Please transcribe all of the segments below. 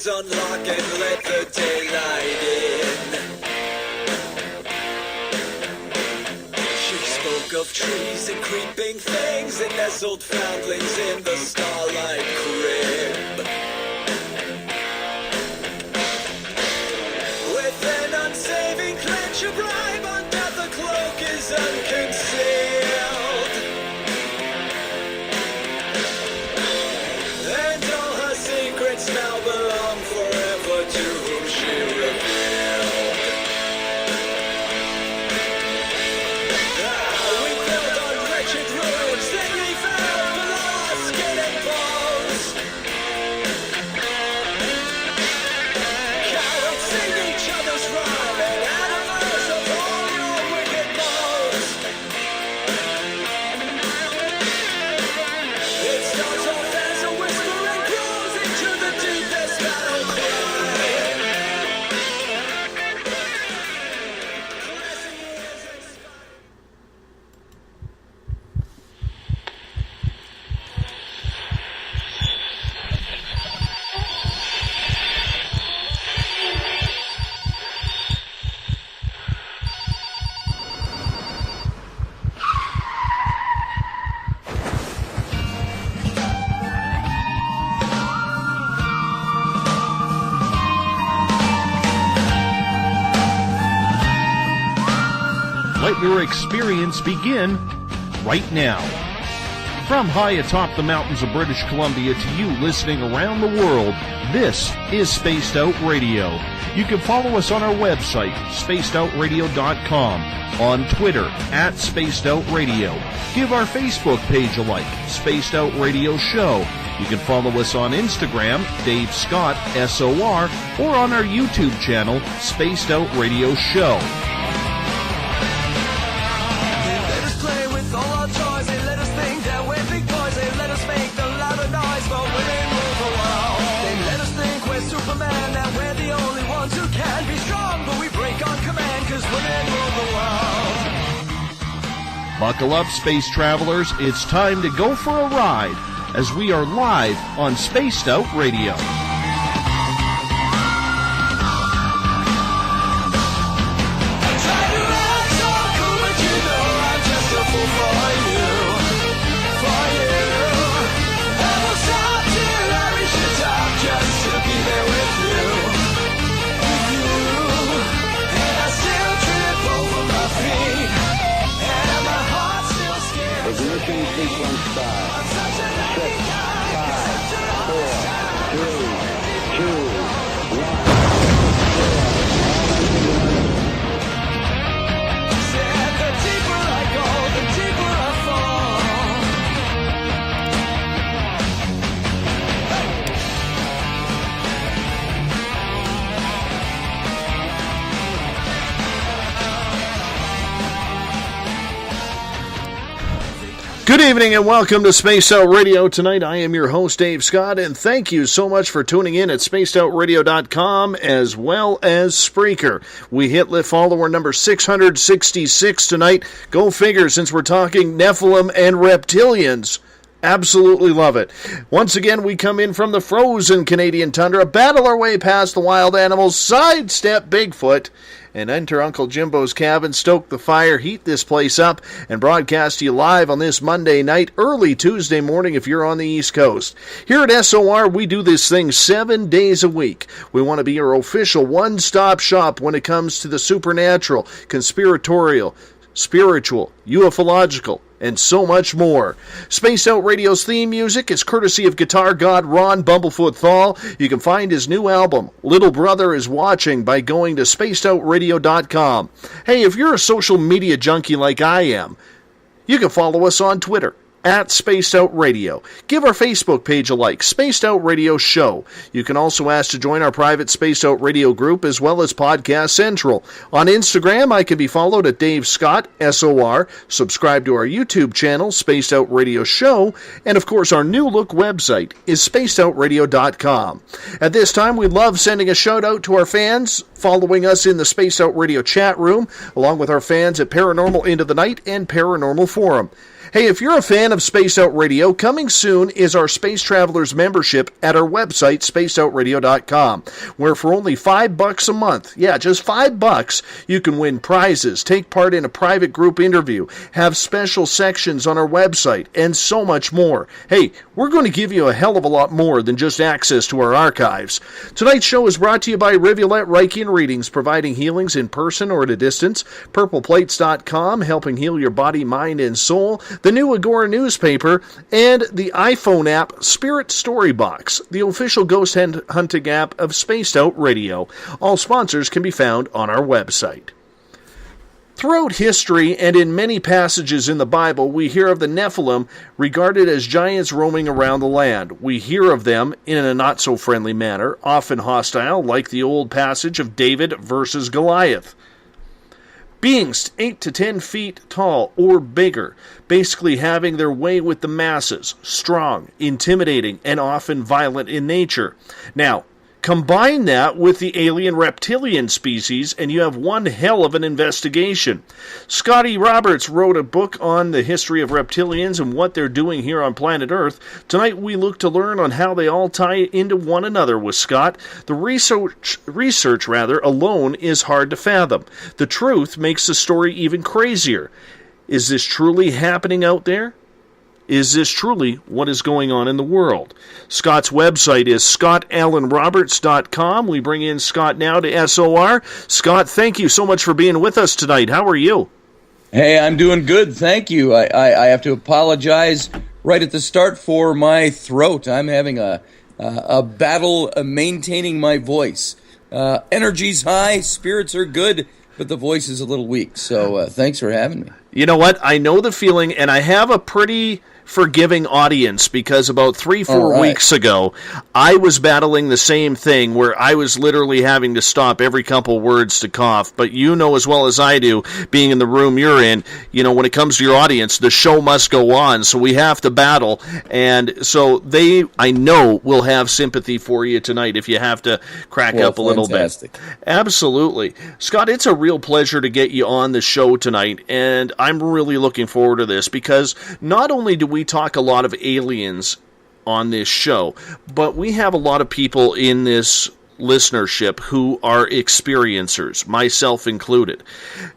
Unlock and let the daylight in. She spoke of trees and creeping things and nestled foundlings in the starlight crib. With an unsaving clench of rhyme under the cloak is unconcealed. And all her secrets now belong forever to whom she revealed. We build on wretched ruins, then we fell below our skin and bones. Cowards sing each other's rhyme and animals of all your wicked modes. It starts off as a whisper and grows into the deepest battle cry. Let your experience begin right now. From high atop the mountains of British Columbia to you listening around the world, this is Spaced Out Radio. You can follow us on our website, spacedoutradio.com, on Twitter, @SpacedOutRadio. Give our Facebook page a like, Spaced Out Radio Show. You can follow us on Instagram, Dave Scott, SOR, or on our YouTube channel, Spaced Out Radio Show. They let us play with all our toys. They let us think that we're big boys. They let us make the louder noise, but women rule the world. They let us think we're Superman, that we're the only ones who can be strong, but we break on command, 'cause women rule the world. Buckle up, space travelers. It's time to go for a ride as we are live on Spaced Out Radio. Ignition sequence start. 6, 5, 4, 3, 2, 1. The deeper I go, the deeper I fall. Good evening and welcome to Spaced Out Radio. Tonight I am your host, Dave Scott, and thank you so much for tuning in at spacedoutradio.com as well as Spreaker. We hit lit follower number 666 tonight. Go figure, since we're talking Nephilim and Reptilians. Absolutely love it. Once again, we come in from the frozen Canadian tundra, battle our way past the wild animals, sidestep Bigfoot, and enter Uncle Jimbo's cabin, stoke the fire, heat this place up, and broadcast to you live on this Monday night, early Tuesday morning if you're on the East Coast. Here at SOR, we do this thing 7 days a week. We want to be your official one-stop shop when it comes to the supernatural, conspiratorial, spiritual, ufological, and so much more. Spaced Out Radio's theme music is courtesy of guitar god Ron Bumblefoot THAL. You can find his new album, Little Brother Is Watching, by going to spacedoutradio.com. Hey, if you're a social media junkie like I am, you can follow us on Twitter, @SpacedOutRadio. Give our Facebook page a like, Spaced Out Radio Show. You can also ask to join our private Spaced Out Radio group as well as Podcast Central. On Instagram, I can be followed at Dave Scott, SOR. Subscribe to our YouTube channel, Spaced Out Radio Show. And of course, our new look website is spacedoutradio.com. At this time, we love sending a shout out to our fans following us in the Spaced Out Radio chat room, along with our fans at Paranormal Into the Night and Paranormal Forum. Hey, if you're a fan of Spaced Out Radio, coming soon is our Space Travelers membership at our website, spacedoutradio.com, where for only $5 a month, yeah, just $5, you can win prizes, take part in a private group interview, have special sections on our website, and so much more. Hey, we're going to give you a hell of a lot more than just access to our archives. Tonight's show is brought to you by Rivulet Reiki and Readings, providing healings in person or at a distance, purpleplates.com, helping heal your body, mind, and soul, the new Agora newspaper, and the iPhone app Spirit Storybox, the official ghost hunting app of Spaced Out Radio. All sponsors can be found on our website. Throughout history and in many passages in the Bible, we hear of the Nephilim regarded as giants roaming around the land. We hear of them in a not-so-friendly manner, often hostile, like the old passage of David versus Goliath. Beings 8 to 10 feet tall or bigger, basically having their way with the masses, strong, intimidating, and often violent in nature. Now, combine that with the alien reptilian species, and you have one hell of an investigation. Scotty Roberts wrote a book on the history of reptilians and what they're doing here on planet Earth. Tonight we look to learn on how they all tie into one another with Scott. The research alone is hard to fathom. The truth makes the story even crazier. Is this truly happening out there? Is this truly what is going on in the world? Scott's website is scottallenroberts.com. We bring in Scott now to SOR. Scott, thank you so much for being with us tonight. How are you? Hey, I'm doing good, thank you. I have to apologize right at the start for my throat. I'm having a battle maintaining my voice. Energy's high, spirits are good, but the voice is a little weak. So thanks for having me. You know what? I know the feeling, and I have a pretty forgiving audience because about 3-4 weeks ago, I was battling the same thing where I was literally having to stop every couple words to cough. But you know as well as I do, being in the room you're in, when it comes to your audience, the show must go on. So we have to battle. And so I know, will have sympathy for you tonight if you have to crack up a little bit. Absolutely. Scott, it's a real pleasure to get you on the show tonight. And I'm really looking forward to this because not only do we talk a lot of aliens on this show, but we have a lot of people in this listenership who are experiencers, myself included.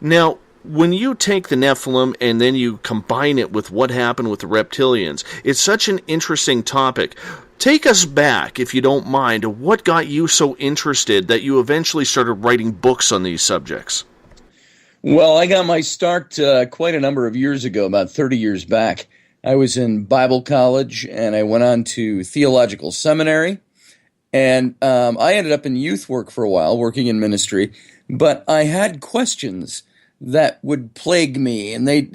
Now, when you take the Nephilim and then you combine it with what happened with the reptilians, it's such an interesting topic. Take us back, if you don't mind, what got you so interested that you eventually started writing books on these subjects? Well, I got my start quite a number of years ago, about 30 years back. I was in Bible college, and I went on to theological seminary, and I ended up in youth work for a while, working in ministry, but I had questions that would plague me, and they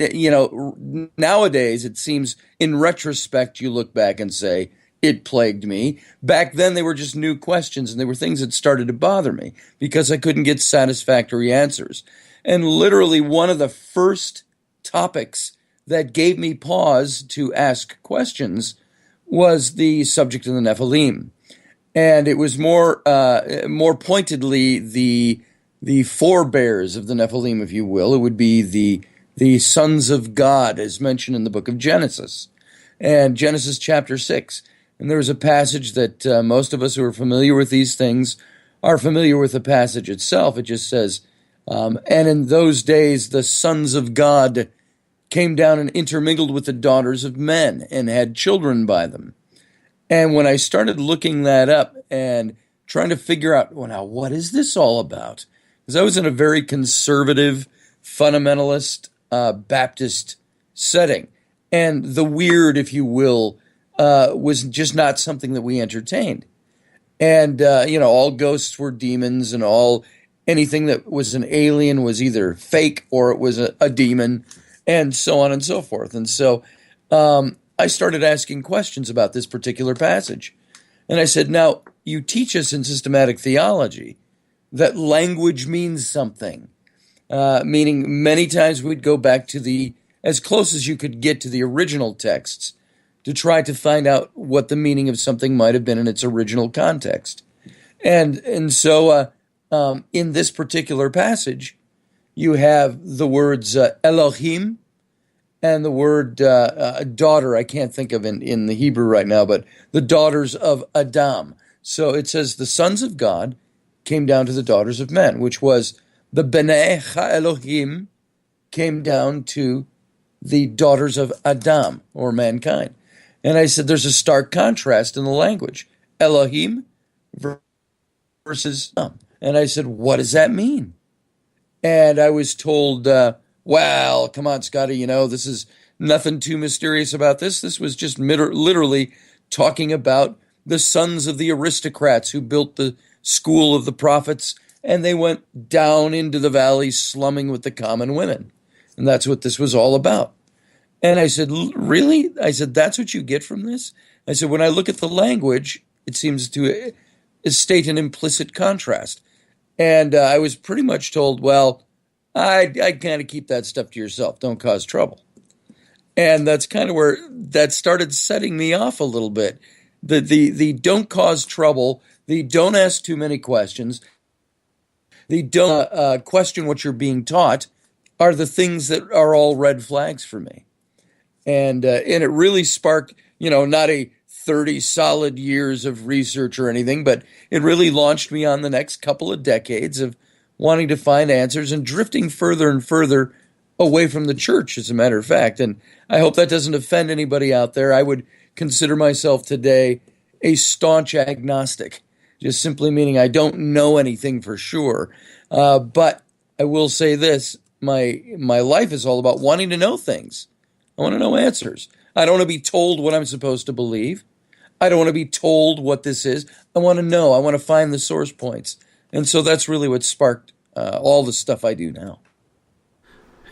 nowadays it seems, in retrospect, you look back and say, it plagued me. Back then, they were just new questions, and they were things that started to bother me because I couldn't get satisfactory answers. And literally one of the first topics that gave me pause to ask questions was the subject of the Nephilim. And it was more pointedly the forebears of the Nephilim, if you will. It would be the sons of God, as mentioned in the book of Genesis, and Genesis chapter 6. And there was a passage that most of us who are familiar with these things are familiar with the passage itself. It just says, and in those days the sons of God came down and intermingled with the daughters of men and had children by them. And when I started looking that up and trying to figure out, well, now, what is this all about? Because I was in a very conservative, fundamentalist, Baptist setting. And the weird, if you will, was just not something that we entertained. And, all ghosts were demons, and anything that was an alien was either fake or it was a demon, and so on and so forth. And so I started asking questions about this particular passage. And I said, now, you teach us in systematic theology that language means something, meaning many times we'd go back to as close as you could get to the original texts to try to find out what the meaning of something might have been in its original context. And so in this particular passage, you have the words Elohim and the word daughter. I can't think of in the Hebrew right now, but the daughters of Adam. So it says the sons of God came down to the daughters of men, which was the Bnei Ha-Elohim came down to the daughters of Adam, or mankind. And I said there's a stark contrast in the language. Elohim versus Adam. And I said, what does that mean? And I was told, well, come on, Scotty, this is nothing too mysterious about this. This was just literally talking about the sons of the aristocrats who built the school of the prophets, and they went down into the valley slumming with the common women. And that's what this was all about. And I said, really? I said, that's what you get from this? I said, when I look at the language, it seems to state an implicit contrast. And I was pretty much told, well, I'd kind of keep that stuff to yourself. Don't cause trouble. And that's kind of where that started setting me off a little bit. The don't cause trouble, the don't ask too many questions, the don't question what you're being taught are the things that are all red flags for me. And it really sparked, not a 30 solid years of research or anything, but it really launched me on the next couple of decades of wanting to find answers and drifting further and further away from the church, as a matter of fact. And I hope that doesn't offend anybody out there. I would consider myself today a staunch agnostic, just simply meaning I don't know anything for sure. But I will say this, my life is all about wanting to know things. I want to know answers. I don't want to be told what I'm supposed to believe. I don't want to be told what this is. I want to know. I want to find the source points. And so that's really what sparked all the stuff I do now.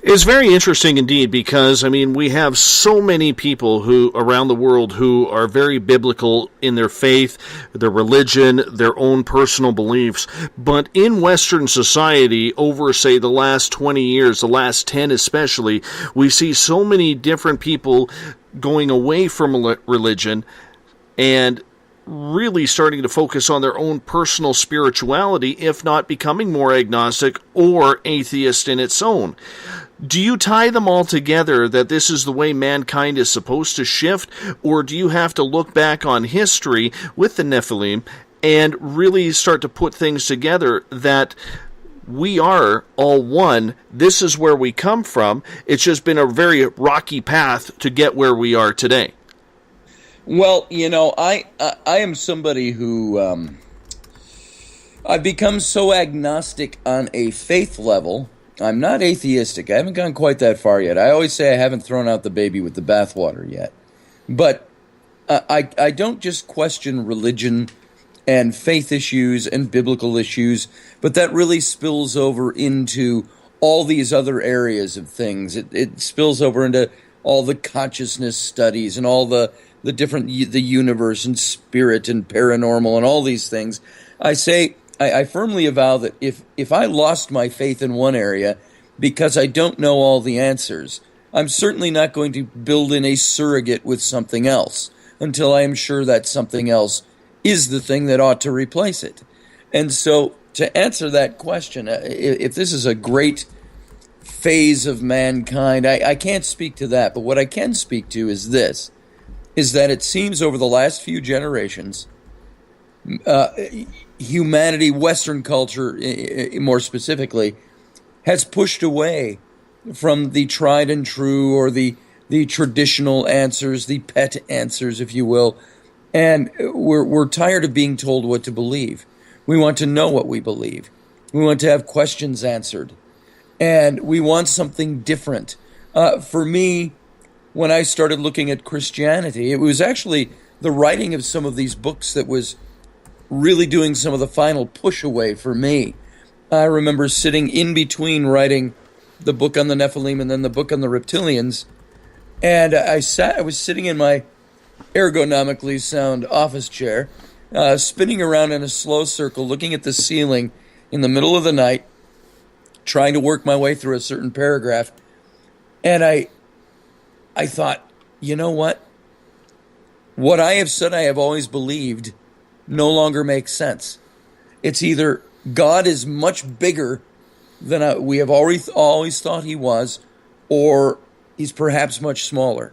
It's very interesting indeed because, I mean, we have so many people who around the world who are very biblical in their faith, their religion, their own personal beliefs. But in Western society, over, say, the last 20 years, the last 10 especially, we see so many different people going away from religion and really starting to focus on their own personal spirituality, if not becoming more agnostic or atheist in its own. Do you tie them all together that this is the way mankind is supposed to shift, or do you have to look back on history with the Nephilim and really start to put things together that we are all one, this is where we come from, it's just been a very rocky path to get where we are today? Well, I am somebody who I've become so agnostic on a faith level. I'm not atheistic. I haven't gone quite that far yet. I always say I haven't thrown out the baby with the bathwater yet. But I don't just question religion and faith issues and biblical issues, but that really spills over into all these other areas of things. It spills over into all the consciousness studies and all the different, the universe and spirit and paranormal and all these things. I firmly avow that if I lost my faith in one area because I don't know all the answers, I'm certainly not going to build in a surrogate with something else until I am sure that something else is the thing that ought to replace it. And so to answer that question, if this is a great phase of mankind, I can't speak to that, but what I can speak to is this, is that it seems over the last few generations, humanity, Western culture more specifically, has pushed away from the tried and true or the traditional answers, the pet answers, if you will, and we're tired of being told what to believe. We want to know what we believe. We want to have questions answered, and we want something different. For me, when I started looking at Christianity, it was actually the writing of some of these books that was really doing some of the final push away for me. I remember sitting in between writing the book on the Nephilim and then the book on the Reptilians, and I was sitting in my ergonomically sound office chair, spinning around in a slow circle, looking at the ceiling in the middle of the night, trying to work my way through a certain paragraph, and I thought, you know what? What I have said I have always believed no longer makes sense. It's either God is much bigger than we have always thought he was, or he's perhaps much smaller,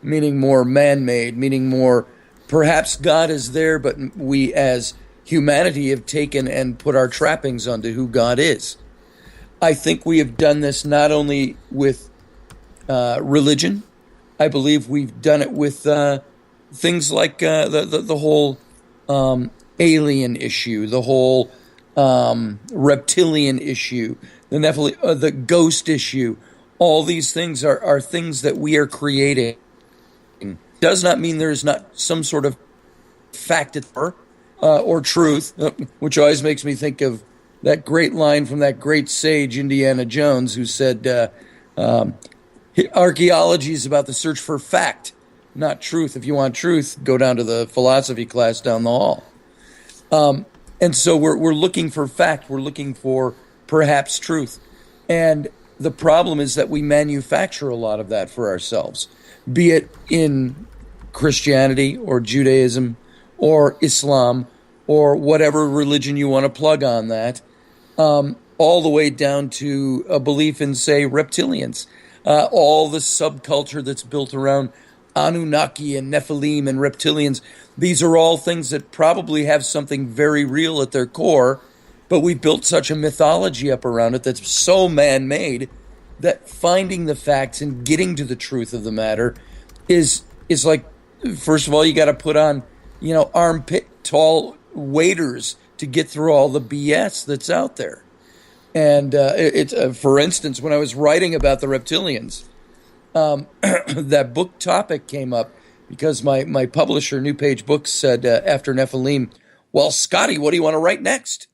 meaning more man-made, meaning more, perhaps God is there, but we as humanity have taken and put our trappings onto who God is. I think we have done this not only with religion. I believe we've done it with things like the whole alien issue, the whole reptilian issue, the Nephilim, the ghost issue. All these things are things that we are creating. Does not mean there is not some sort of fact or truth, which always makes me think of that great line from that great sage Indiana Jones, who said, archaeology is about the search for fact, not truth. If you want truth, go down to the philosophy class down the hall. And so we're looking for fact. We're looking for perhaps truth. And the problem is that we manufacture a lot of that for ourselves, be it in Christianity or Judaism or Islam or whatever religion you want to plug on that, all the way down to a belief in, say, reptilians, all the subculture that's built around Anunnaki and Nephilim and reptilians. These are all things that probably have something very real at their core, but we built such a mythology up around it that's so man-made that finding the facts and getting to the truth of the matter is like, first of all, you got to put on, armpit tall waders to get through all the BS that's out there. And for instance, when I was writing about the reptilians, that book topic came up because my publisher, New Page Books, said after Nephilim, well, Scotty, what do you want to write next?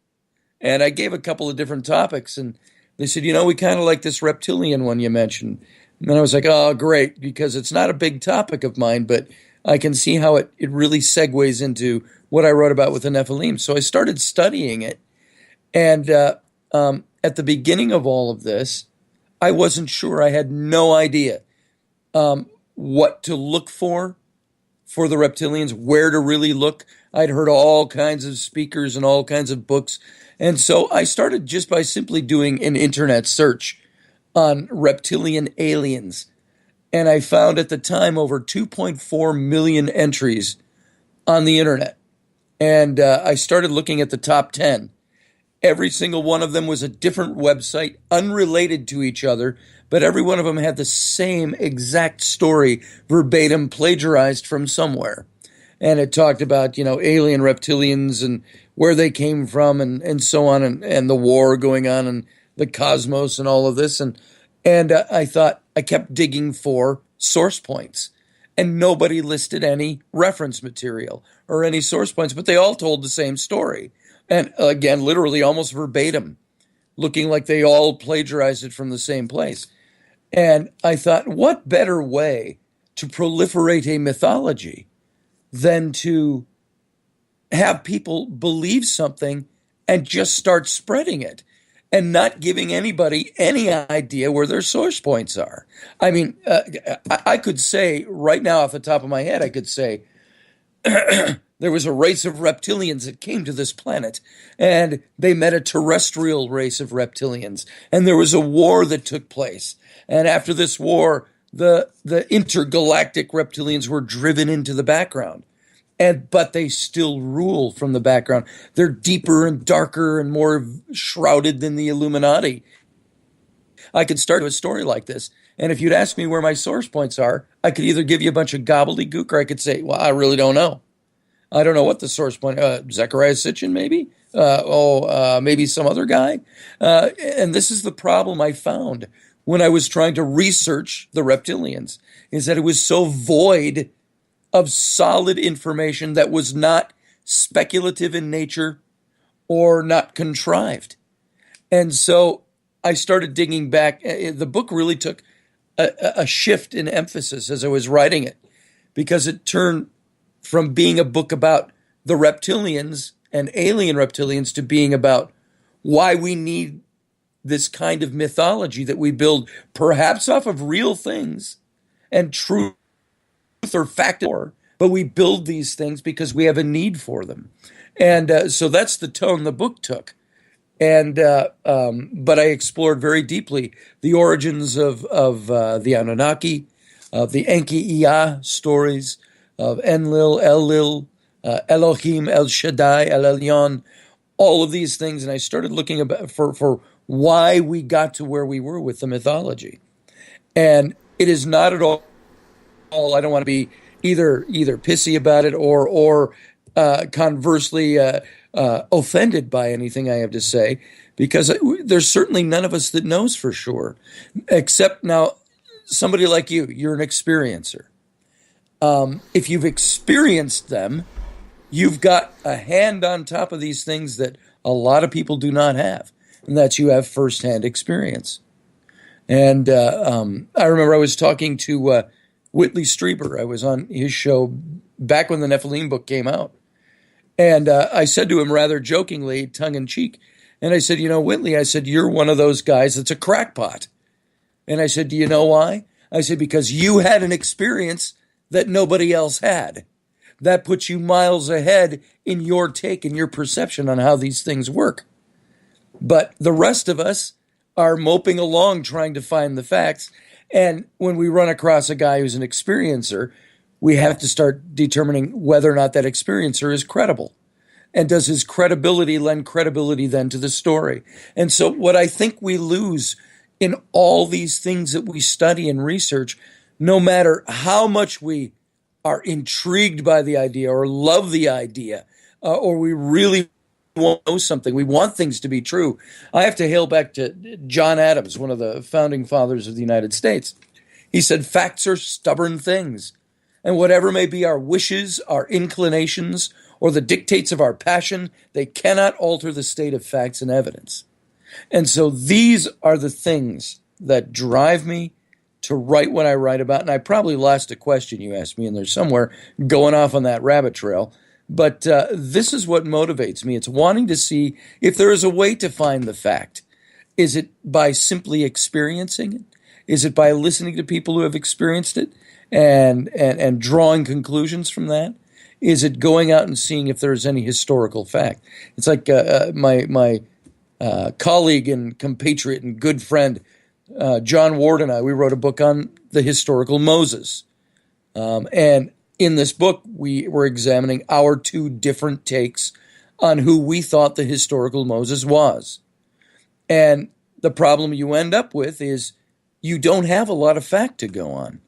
And I gave a couple of different topics, and they said, we kind of like this reptilian one you mentioned. And then I was like, oh, great, because it's not a big topic of mine, but I can see how it really segues into what I wrote about with the Nephilim. So I started studying it. And at the beginning of all of this, I wasn't sure. I had no idea what to look for the reptilians, where to really look. I'd heard all kinds of speakers and all kinds of books. And so I started just by simply doing an internet search on reptilian aliens. And I found at the time over 2.4 million entries on the internet. And I started looking at the top 10. Every single one of them was a different website, unrelated to each other, but every one of them had the same exact story, verbatim, plagiarized from somewhere. And it talked about, alien reptilians and where they came from and so on, and the war going on and the cosmos and all of this. And I thought, I kept digging for source points, and nobody listed any reference material or any source points, but they all told the same story. And again, literally almost verbatim, looking like they all plagiarized it from the same place. And I thought, what better way to proliferate a mythology than to have people believe something and just start spreading it and not giving anybody any idea where their source points are? I mean, I could say right now off the top of my head, I could say, there was a race of reptilians that came to this planet, and they met a terrestrial race of reptilians, and there was a war that took place. And after this war, the intergalactic reptilians were driven into the background, but they still rule from the background. They're deeper and darker and more shrouded than the Illuminati. I could start a story like this, and if you'd ask me where my source points are, I could either give you a bunch of gobbledygook, or I could say, well, I really don't know. I don't know what the source point, Zechariah Sitchin maybe? Maybe some other guy? And this is the problem I found when I was trying to research the reptilians, is that it was so void of solid information that was not speculative in nature or not contrived. And so I started digging back. The book really took a shift in emphasis as I was writing it, because it turned from being a book about the reptilians and alien reptilians to being about why we need this kind of mythology that we build perhaps off of real things and truth or fact, but we build these things because we have a need for them. And so that's the tone the book took. And but I explored very deeply the origins of the Anunnaki, of the Enki-Ea stories, of Enlil, El-Lil, Elohim, El Shaddai, El Elyon, all of these things. And I started looking about for why we got to where we were with the mythology. And it is not at all, I don't want to be either pissy about it or conversely offended by anything I have to say, because there's certainly none of us that knows for sure, except now somebody like you. You're an experiencer. If you've experienced them, you've got a hand on top of these things that a lot of people do not have, and that's you have firsthand experience. And I remember I was talking to Whitley Strieber. I was on his show back when the Nephilim book came out. And I said to him rather jokingly, tongue-in-cheek, and I said, Whitley, I said, you're one of those guys that's a crackpot. And I said, do you know why? I said, because you had an experience that nobody else had. That puts you miles ahead in your take and your perception on how these things work. But the rest of us are moping along trying to find the facts. And when we run across a guy who's an experiencer, we have to start determining whether or not that experiencer is credible. And does his credibility lend credibility then to the story? And so what I think we lose in all these things that we study and research, no matter how much we are intrigued by the idea or love the idea, or we really want to know something, we want things to be true. I have to hail back to John Adams, one of the founding fathers of the United States. He said, facts are stubborn things. And whatever may be our wishes, our inclinations, or the dictates of our passion. They cannot alter the state of facts and evidence. And so these are the things that drive me to write what I write about. And I probably lost a question you asked me in there somewhere, going off on that rabbit trail. But this is what motivates me. It's wanting to see if there is a way to find the fact. Is it by simply experiencing it? Is it by listening to people who have experienced it and drawing conclusions from that? Is it going out and seeing if there is any historical fact? It's like my colleague and compatriot and good friend, John Ward, and we wrote a book on the historical Moses. And in this book, we were examining our two different takes on who we thought the historical Moses was. And the problem you end up with is you don't have a lot of fact to go on.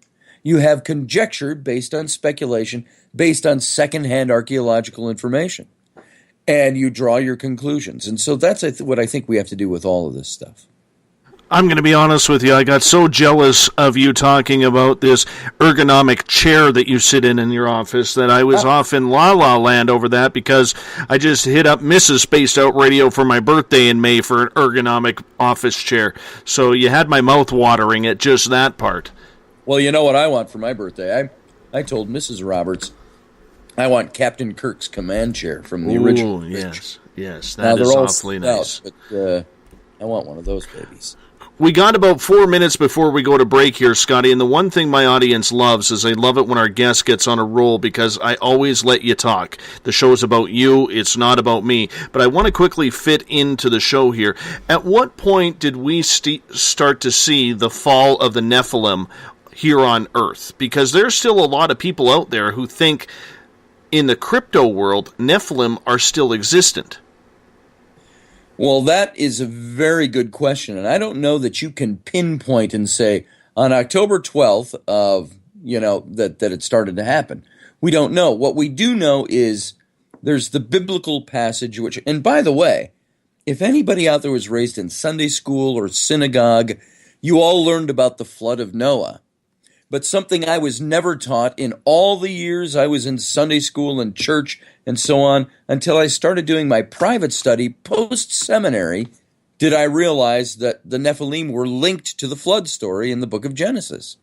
You have conjecture based on speculation, based on secondhand archaeological information. And you draw your conclusions. And so that's what I think we have to do with all of this stuff. I'm going to be honest with you. I got so jealous of you talking about this ergonomic chair that you sit in your office that I was off in La La Land over that, because I just hit up Mrs. Spaced Out Radio for my birthday in May for an ergonomic office chair. So you had my mouth watering at just that part. Well, you know what I want for my birthday? I told Mrs. Roberts I want Captain Kirk's command chair from the original. Yes, that is awfully nice. But I want one of those babies. We got about 4 minutes before we go to break here, Scotty, and the one thing my audience loves is they love it when our guest gets on a roll, because I always let you talk. The show's about you, it's not about me. But I want to quickly fit into the show here. At what point did we start to see the fall of the Nephilim here on Earth? Because there's still a lot of people out there who think in the crypto world, Nephilim are still existent. Well, that is a very good question, and I don't know that you can pinpoint and say on October 12th of, that it started to happen. We don't know. What we do know is there's the biblical passage, which, and by the way, if anybody out there was raised in Sunday school or synagogue, you all learned about the flood of Noah. But something I was never taught in all the years I was in Sunday school and church and so on, until I started doing my private study post-seminary, did I realize that the Nephilim were linked to the flood story in the book of Genesis.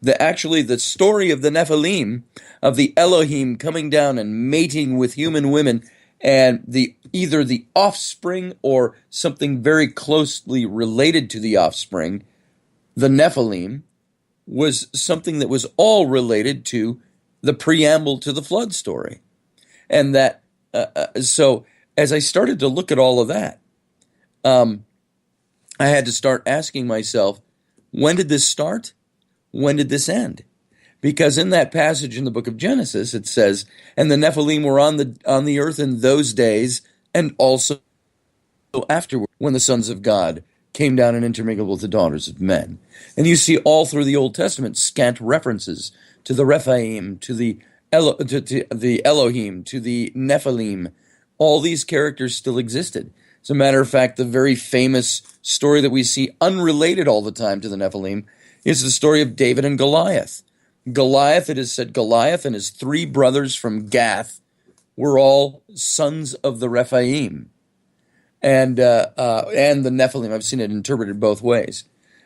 The story of the Nephilim, of the Elohim coming down and mating with human women, and either the offspring or something very closely related to the offspring, the Nephilim, was something that was all related to the preamble to the flood story. And that, so as I started to look at all of that, I had to start asking myself, when did this start? When did this end? Because in that passage in the book of Genesis, it says, and the Nephilim were on the earth in those days, and also afterward, when the sons of God came down and intermingled with the daughters of men. And you see all through the Old Testament scant references to the Rephaim, to the Elohim, to the Nephilim. All these characters still existed. As a matter of fact, the very famous story that we see unrelated all the time to the Nephilim is the story of David and Goliath. Goliath, it is said, Goliath and his three brothers from Gath were all sons of the Rephaim. And the Nephilim, I've seen it interpreted both ways,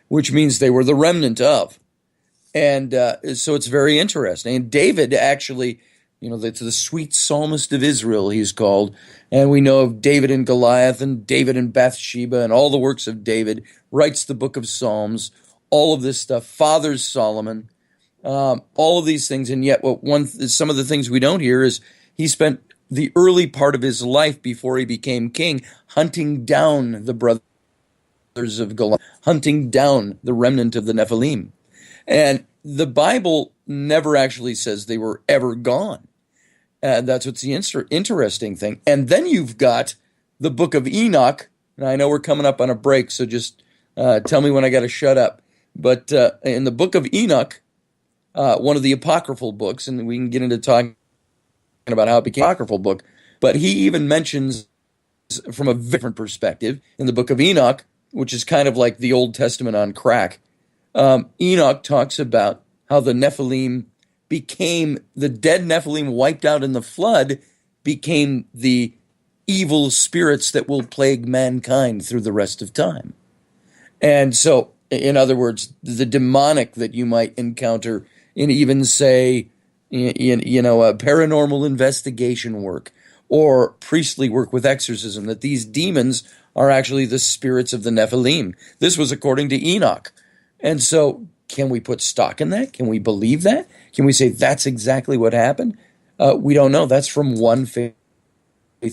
which means they were the remnant of. And so it's very interesting. And David actually, the sweet psalmist of Israel, he's called. And we know of David and Goliath and David and Bathsheba and all the works of David, writes the book of Psalms, all of this stuff, fathers Solomon, all of these things. And yet some of the things we don't hear is he spent the early part of his life before he became king hunting down the brothers of Goliath, hunting down the remnant of the Nephilim. And the Bible never actually says they were ever gone. That's what's the interesting thing. And then you've got the book of Enoch. And I know we're coming up on a break, so just tell me when I got to shut up. But in the book of Enoch, one of the apocryphal books, and we can get into talking about how it became an apocryphal book, but he even mentions from a different perspective in the book of Enoch, which is kind of like the Old Testament on crack. Enoch talks about how the Nephilim the dead Nephilim wiped out in the flood became the evil spirits that will plague mankind through the rest of time. And so, in other words, the demonic that you might encounter in even, say, a paranormal investigation work or priestly work with exorcism, that these demons are actually the spirits of the Nephilim. This was according to Enoch. And so, can we put stock in that? Can we believe that? Can we say that's exactly what happened? We don't know. That's from one faith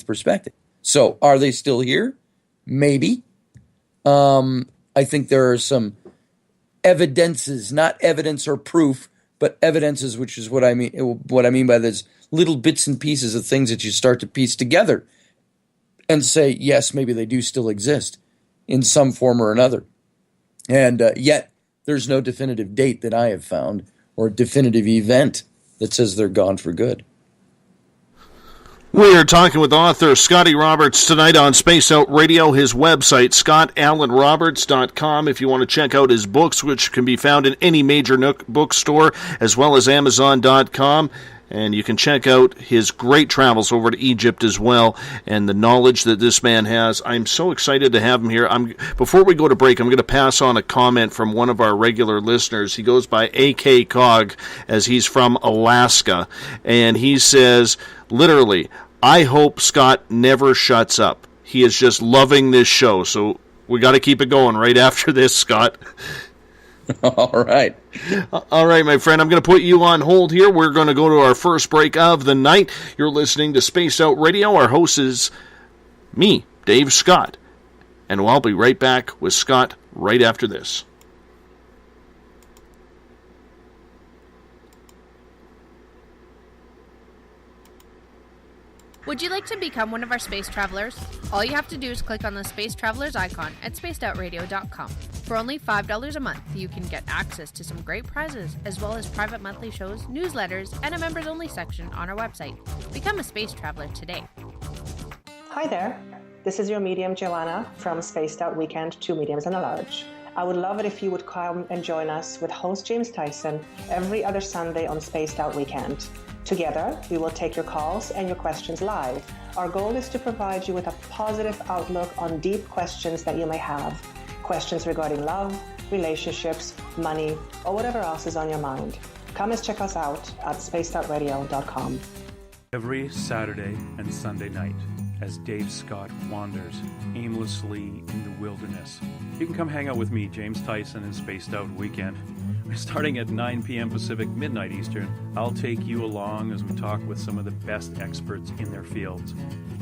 perspective. So, are they still here? Maybe. I think there are some evidences, not evidence or proof, but evidences, which is what I mean. What I mean by this, little bits and pieces of things that you start to piece together and say, yes, maybe they do still exist in some form or another. And yet, there's no definitive date that I have found or definitive event that says they're gone for good. We are talking with author Scotty Roberts tonight on Space Out Radio. His website, scottallenroberts.com, if you want to check out his books, which can be found in any major bookstore, as well as Amazon.com. And you can check out his great travels over to Egypt as well, and the knowledge that this man has. I'm so excited to have him here. Before we go to break, I'm going to pass on a comment from one of our regular listeners. He goes by AK Cog, as he's from Alaska, and he says, literally, I hope Scott never shuts up. He is just loving this show, so we got to keep it going right after this, Scott. All right. All right, my friend, I'm going to put you on hold here. We're going to go to our first break of the night. You're listening to Spaced Out Radio. Our host is me, Dave Scott. And I'll be right back with Scott right after this. Would you like to become one of our space travelers? All you have to do is click on the Space Travelers icon at spacedoutradio.com. For only $5 a month, you can get access to some great prizes, as well as private monthly shows, newsletters, and a members-only section on our website. Become a space traveler today. Hi there. This is your medium, Joanna, from Spaced Out Weekend, 2 Mediums and a Large. I would love it if you would come and join us with host James Tyson every other Sunday on Spaced Out Weekend. Together, we will take your calls and your questions live. Our goal is to provide you with a positive outlook on deep questions that you may have. Questions regarding love, relationships, money, or whatever else is on your mind. Come and check us out at spacedoutradio.com. Every Saturday and Sunday night, as Dave Scott wanders aimlessly in the wilderness, you can come hang out with me, James Tyson, in Spaced Out Weekend. Starting at 9 p.m. Pacific, midnight Eastern, I'll take you along as we talk with some of the best experts in their fields.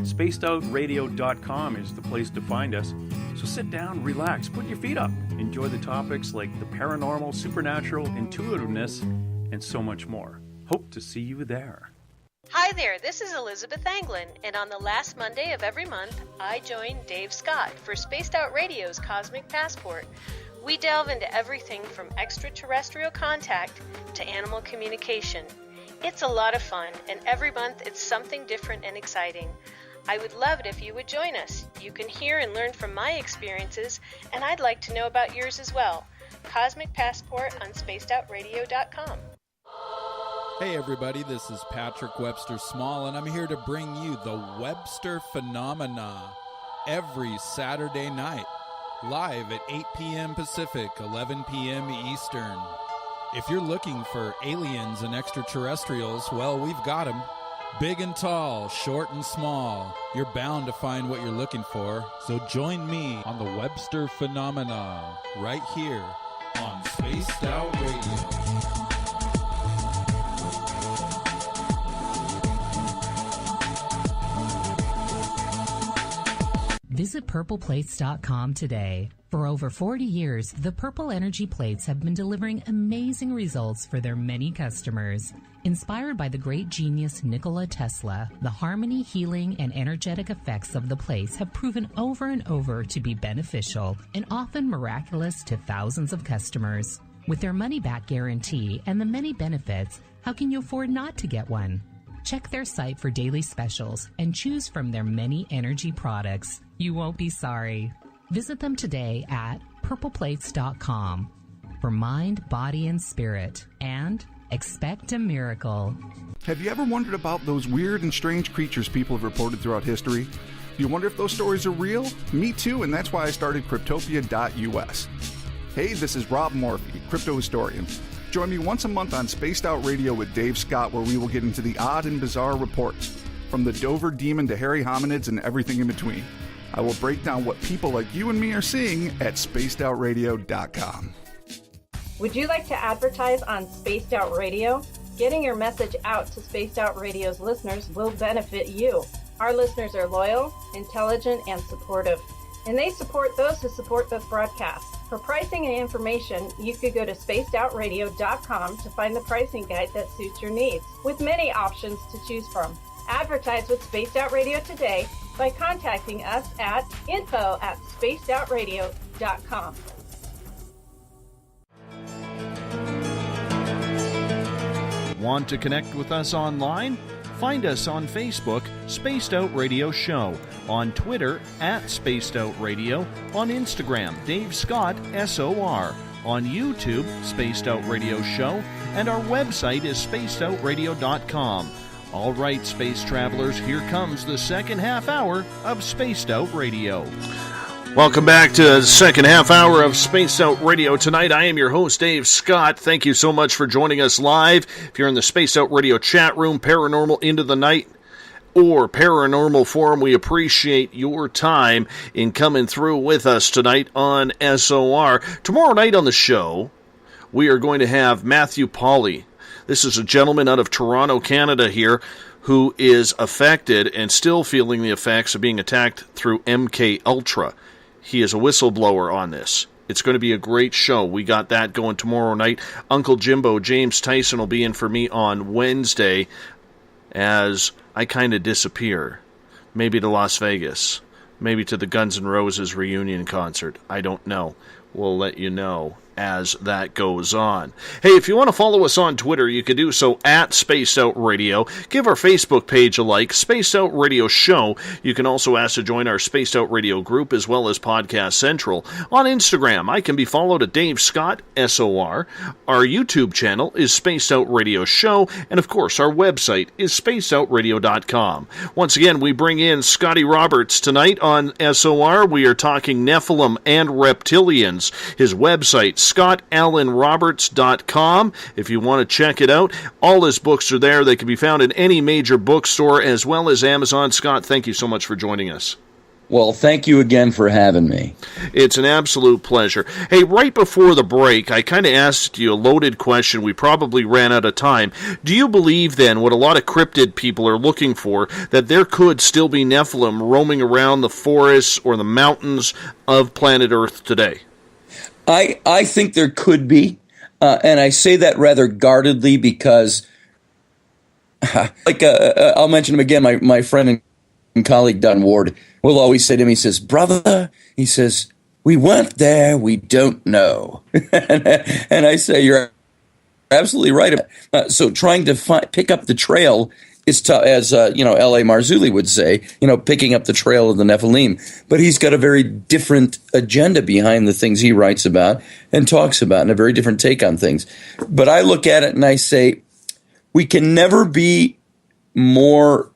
SpacedOutRadio.com is the place to find us. So sit down, relax, put your feet up. Enjoy the topics like the paranormal, supernatural, intuitiveness, and so much more. Hope to see you there. Hi there, this is Elizabeth Anglin, and on the last Monday of every month, I join Dave Scott for Spaced Out Radio's Cosmic Passport. We delve into everything from extraterrestrial contact to animal communication. It's a lot of fun, and every month it's something different and exciting. I would love it if you would join us. You can hear and learn from my experiences, and I'd like to know about yours as well. Cosmic Passport on spacedoutradio.com. Hey everybody, this is Patrick Webster Small, and I'm here to bring you the Webster Phenomena every Saturday night, live at 8 p.m. Pacific, 11 p.m. Eastern. If you're looking for aliens and extraterrestrials, well, we've got them. Big and tall, short and small. You're bound to find what you're looking for. So join me on the Webster Phenomena right here on Spaced Out Radio. Visit purpleplates.com today. For over 40 years, the Purple Energy Plates have been delivering amazing results for their many customers. Inspired by the great genius Nikola Tesla, the harmony, healing, and energetic effects of the plates have proven over and over to be beneficial and often miraculous to thousands of customers. With their money-back guarantee and the many benefits, how can you afford not to get one? Check their site for daily specials and choose from their many energy products. You won't be sorry. Visit them today at purpleplates.com for mind, body, and spirit, and Expect a miracle. Have you ever wondered about those weird and strange creatures people have reported throughout history? Do you wonder if those stories are real? Me too, and that's why I started Cryptopia.us. Hey, this is Rob Morphy, crypto historian. Join me once a month on Spaced Out Radio with Dave Scott, where we will get into the odd and bizarre reports, from the Dover demon to hairy hominids and everything in between. I will break down what people like you and me are seeing at spacedoutradio.com. Would you like to advertise on Spaced Out Radio? Getting your message out to Spaced Out Radio's listeners will benefit you. Our listeners are loyal, intelligent, and supportive, and they support those who support this broadcast. For pricing and information, you could go to spacedoutradio.com to find the pricing guide that suits your needs, with many options to choose from. Advertise with Spaced Out Radio today by contacting us at info@spacedoutradio.com. Want to connect with us online? Find us on Facebook, Spaced Out Radio Show, on Twitter @Spaced Out Radio, on Instagram, Dave Scott SOR, on YouTube, Spaced Out Radio Show, and our website is spacedoutradio.com. All right, space travelers, here comes the second half hour of Spaced Out Radio. Welcome back to the second half hour of Spaced Out Radio. Tonight, I am your host, Dave Scott. Thank you so much for joining us live. If you're in the Spaced Out Radio chat room, Paranormal Into the Night, or Paranormal Forum, we appreciate your time in coming through with us tonight on SOR. Tomorrow night on the show, we are going to have Matthew Pauly. This is a gentleman out of Toronto, Canada here, who is affected and still feeling the effects of being attacked through MK Ultra. He is a whistleblower on this. It's going to be a great show. We got that going tomorrow night. Uncle Jimbo, James Tyson, will be in for me on Wednesday as I kind of disappear. Maybe to Las Vegas. Maybe to the Guns N' Roses reunion concert. I don't know. We'll let you know as that goes on. Hey, if you want to follow us on Twitter, you can do so at Spaced Out Radio. Give our Facebook page a like, Spaced Out Radio Show. You can also ask to join our Spaced Out Radio group as well as Podcast Central. On Instagram, I can be followed at Dave Scott SOR. Our YouTube channel is Spaced Out Radio Show, and of course, our website is spacedoutradio.com. Once again, we bring in Scotty Roberts tonight on SOR. We are talking Nephilim and Reptilians. His website, ScottAllenRoberts.com. If you want to check it out, all his books are there. They can be found in any major bookstore as well as Amazon. Scott, thank you so much for joining us. Well, thank you again for having me. It's an absolute pleasure. Hey, right before the break, I kind of asked you a loaded question. We probably ran out of time. Do you believe, then, what a lot of cryptid people are looking for, that there could still be Nephilim roaming around the forests or the mountains of planet Earth today? I think there could be, and I say that rather guardedly because, I'll mention him again, my friend and colleague Don Ward will always say to me, he says, brother, he says, we weren't there, we don't know. And I say, you're absolutely right. So trying to pick up the trail is tough, as L.A. Marzulli would say, picking up the trail of the Nephilim. But he's got a very different agenda behind the things he writes about and talks about, and a very different take on things. But I look at it and I say, we can never be more,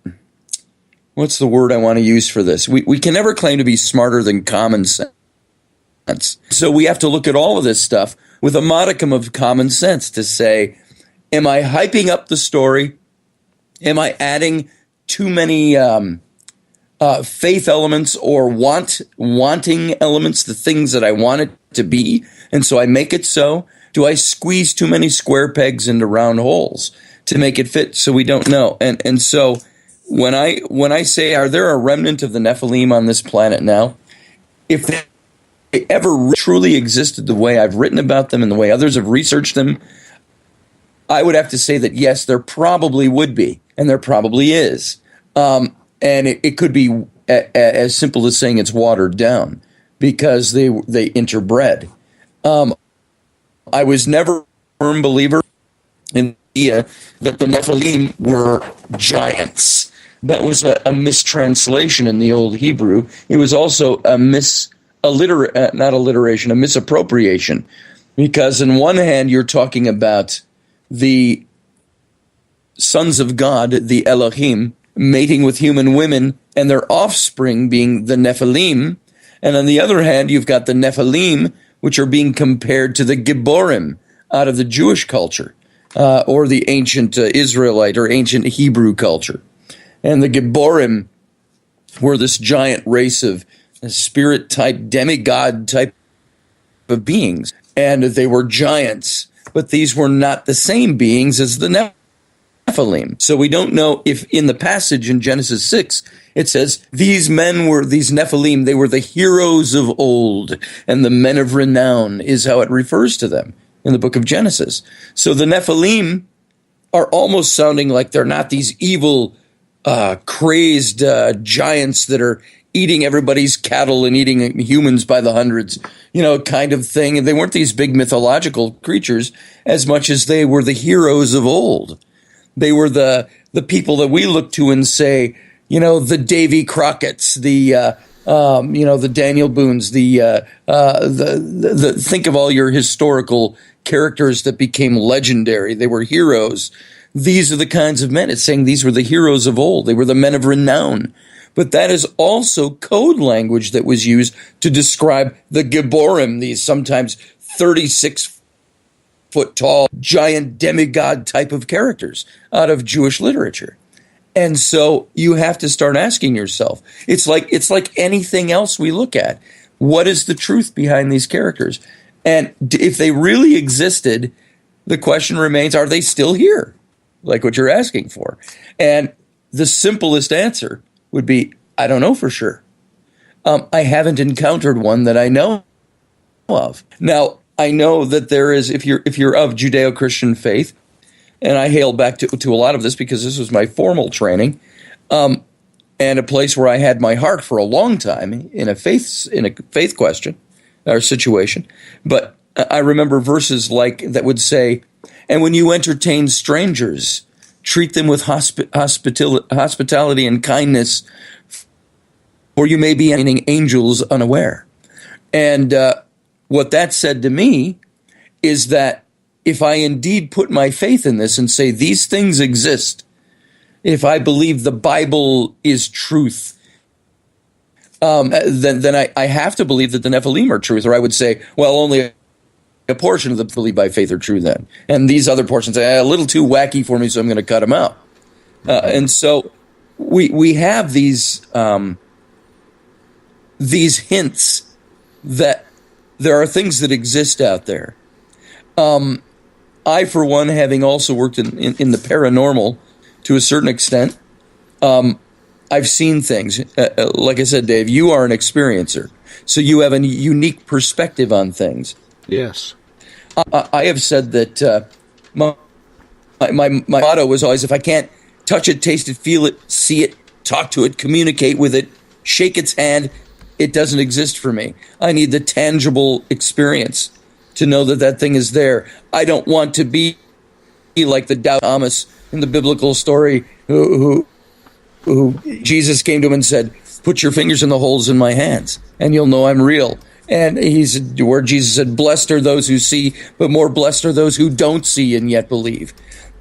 what's the word I want to use for this? We can never claim to be smarter than common sense. So we have to look at all of this stuff with a modicum of common sense to say, am I hyping up the story? Am I adding too many faith elements or wanting elements, the things that I want it to be, and so I make it so? Do I squeeze too many square pegs into round holes to make it fit so we don't know? And so when I say, are there a remnant of the Nephilim on this planet now? If they ever truly existed the way I've written about them and the way others have researched them, I would have to say that yes, there probably would be, and there probably is. And it could be as simple as saying it's watered down because they interbred. I was never a firm believer in the idea that the Nephilim were giants. That was a mistranslation in the Old Hebrew. It was also a misappropriation, because on one hand you're talking about the sons of God, the Elohim, mating with human women and their offspring being the Nephilim. And on the other hand, you've got the Nephilim, which are being compared to the Gibborim out of the Jewish culture, or the ancient Israelite or ancient Hebrew culture. And the Gibborim were this giant race of spirit-type, demigod-type of beings. And they were giants, but these were not the same beings as the Nephilim. So we don't know if in the passage in Genesis 6, it says, these Nephilim, they were the heroes of old, and the men of renown is how it refers to them in the book of Genesis. So the Nephilim are almost sounding like they're not these evil, crazed giants that are eating everybody's cattle and eating humans by the hundreds, kind of thing. And they weren't these big mythological creatures as much as they were the heroes of old. They were the people that we look to and say, the Davy Crockett's, the Daniel Boone's, the think of all your historical characters that became legendary. They were heroes. These are the kinds of men. It's saying these were the heroes of old. They were the men of renown. But that is also code language that was used to describe the Gibborim, these sometimes 36-foot tall, giant demigod type of characters out of Jewish literature. And so you have to start asking yourself, it's like anything else we look at. What is the truth behind these characters? And if they really existed, the question remains, are they still here? Like what you're asking for. And the simplest answer would be, I don't know for sure. I haven't encountered one that I know of. Now, I know that there is, if you're of Judeo-Christian faith, and I hail back to a lot of this because this was my formal training, and a place where I had my heart for a long time in a faith question or situation. But I remember verses like that would say, and when you entertain strangers, treat them with hospitality and kindness, or you may be entertaining angels unaware. And what that said to me is that if I indeed put my faith in this and say these things exist, if I believe the Bible is truth, then I have to believe that the Nephilim are truth, or I would say, well, only a portion of the believe by faith are true then. And these other portions are a little too wacky for me, so I'm going to cut them out. And so we have these hints that there are things that exist out there. I, for one, having also worked in the paranormal to a certain extent, I've seen things. Like I said, Dave, you are an experiencer, so you have a unique perspective on things. Yes. I have said that my motto was always, if I can't touch it, taste it, feel it, see it, talk to it, communicate with it, shake its hand, it doesn't exist for me. I need the tangible experience to know that that thing is there. I don't want to be like the doubting Thomas in the biblical story who Jesus came to him and said, put your fingers in the holes in my hands and you'll know I'm real. And where Jesus said, blessed are those who see, but more blessed are those who don't see and yet believe.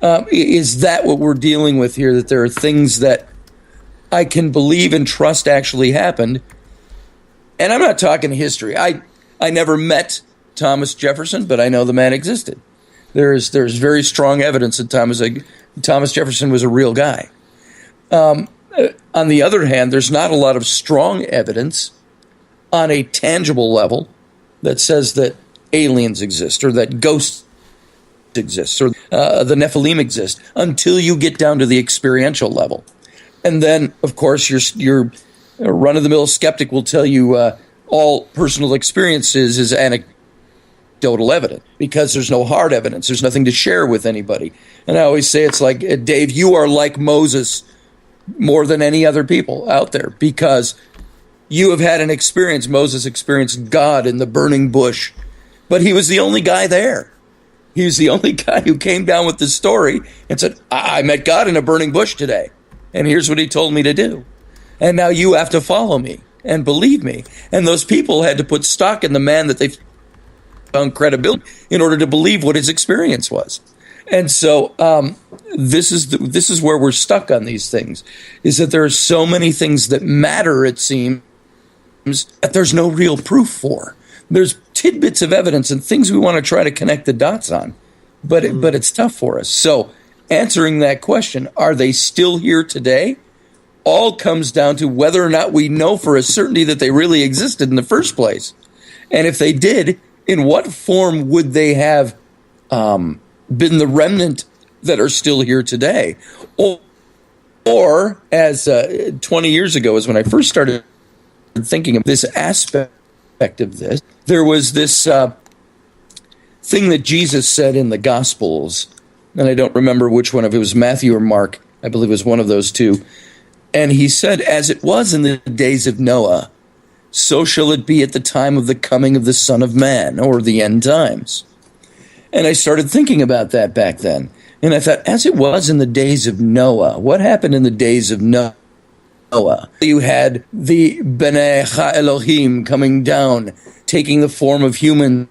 Is that what we're dealing with here? That there are things that I can believe and trust actually happened. And I'm not talking history. I never met Thomas Jefferson, but I know the man existed. There's very strong evidence that Thomas Jefferson was a real guy. On the other hand, there's not a lot of strong evidence on a tangible level that says that aliens exist or that ghosts exist or the Nephilim exist until you get down to the experiential level. And then, of course, your run-of-the-mill skeptic will tell you all personal experiences is anecdotal evidence because there's no hard evidence. There's nothing to share with anybody. And I always say it's like, Dave, you are like Moses more than any other people out there because you have had an experience. Moses experienced God in the burning bush, but he was the only guy there. He was the only guy who came down with the story and said, I met God in a burning bush today, and here's what he told me to do. And now you have to follow me and believe me. And those people had to put stock in the man that they found credibility in order to believe what his experience was. And so this is where we're stuck on these things, is that there are so many things that matter, it seems, that there's no real proof for. There's tidbits of evidence and things we want to try to connect the dots on, but it's tough for us. So answering that question, are they still here today, all comes down to whether or not we know for a certainty that they really existed in the first place. And if they did, in what form would they have been the remnant that are still here today? Or as 20 years ago is when I first started thinking of this aspect of this, there was this thing that Jesus said in the Gospels, and I don't remember which one, if it was Matthew or Mark, I believe it was one of those two. And he said, as it was in the days of Noah, so shall it be at the time of the coming of the Son of Man, or the end times. And I started thinking about that back then. And I thought, as it was in the days of Noah, what happened in the days of Noah? You had the B'nai Ha-Elohim coming down, taking the form of humans,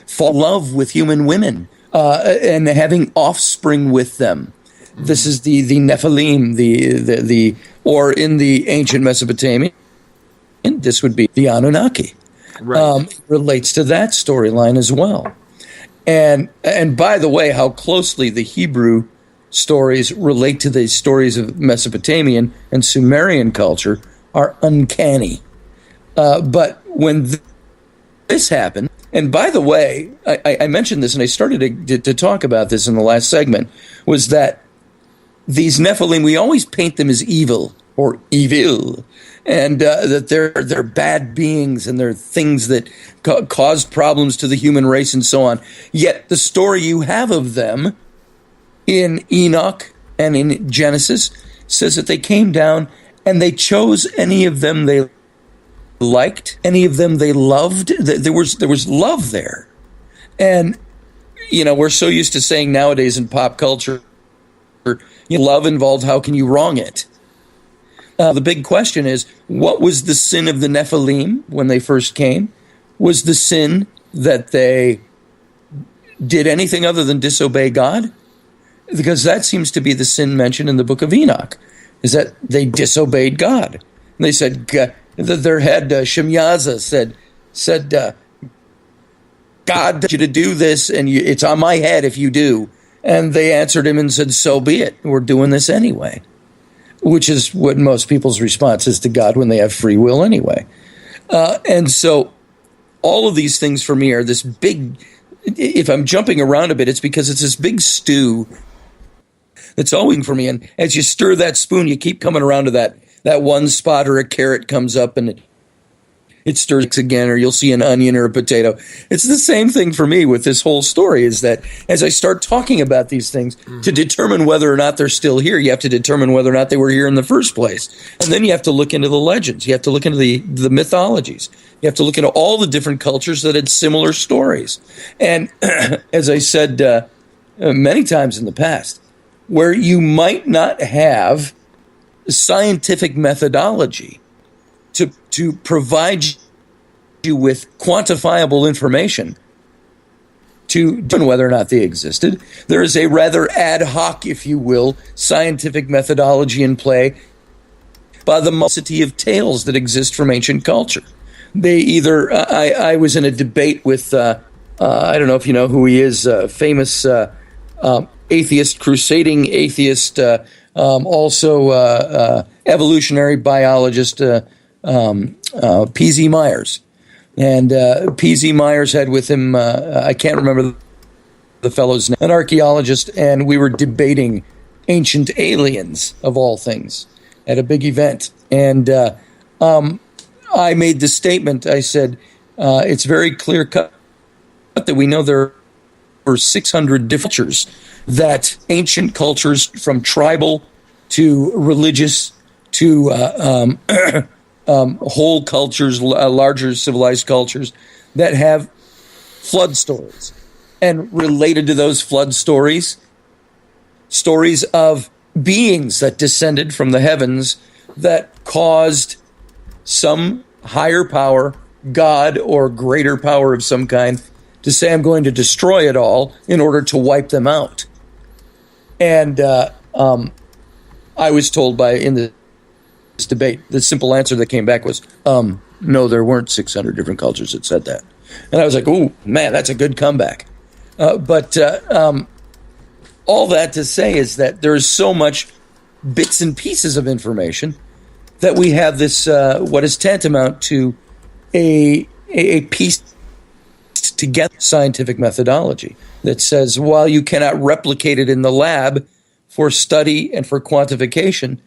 fall in love with human women, and having offspring with them. This is the Nephilim, the or in the ancient Mesopotamia, this would be the Anunnaki. Right. Relates to that storyline as well. And by the way, how closely the Hebrew stories relate to the stories of Mesopotamian and Sumerian culture are uncanny. But when this happened, and by the way, I mentioned this and I started to talk about this in the last segment, was that these Nephilim, we always paint them as evil or evil, and that they're bad beings and they're things that caused problems to the human race and so on. Yet the story you have of them in Enoch and in Genesis says that they came down and they chose any of them they liked, any of them they loved. There was love there. And, we're so used to saying nowadays in pop culture, love involved, how can you wrong it? The big question is, what was the sin of the Nephilim when they first came? Was the sin that they did anything other than disobey God? Because that seems to be the sin mentioned in the book of Enoch, is that they disobeyed God. And they said, their head, Shemyaza, said, God told you to do this, and it's on my head if you do. And they answered him and said, so be it. We're doing this anyway. Which is what most people's response is to God when they have free will anyway. And so all of these things for me are this big, if I'm jumping around a bit, it's because it's this big stew that's always for me. And as you stir that spoon, you keep coming around to that one spot, or a carrot comes up and it stirs again, or you'll see an onion or a potato. It's the same thing for me with this whole story, is that as I start talking about these things, to determine whether or not they're still here, you have to determine whether or not they were here in the first place. And then you have to look into the legends. You have to look into the mythologies. You have to look into all the different cultures that had similar stories. And as I said many times in the past, where you might not have scientific methodology to provide you with quantifiable information to determine whether or not they existed, there is a rather ad hoc, if you will, scientific methodology in play by the multitude of tales that exist from ancient culture. They either, I was in a debate with, I don't know if you know who he is, famous atheist, crusading atheist, also evolutionary biologist, P.Z. Myers. And P.Z. Myers had with him, I can't remember the fellow's name, an archaeologist, and we were debating ancient aliens, of all things, at a big event. And I made the statement, I said, it's very clear-cut that we know there are 600 different cultures, that ancient cultures from tribal to religious to whole cultures, larger civilized cultures, that have flood stories. And related to those flood stories, stories of beings that descended from the heavens that caused some higher power, God or greater power of some kind, to say I'm going to destroy it all in order to wipe them out. And I was told in this debate, the simple answer that came back was, no, there weren't 600 different cultures that said that. And I was like, ooh, man, that's a good comeback. But all that to say is that there's so much bits and pieces of information that we have this, what is tantamount to a piece together scientific methodology that says, while you cannot replicate it in the lab for study and for quantification,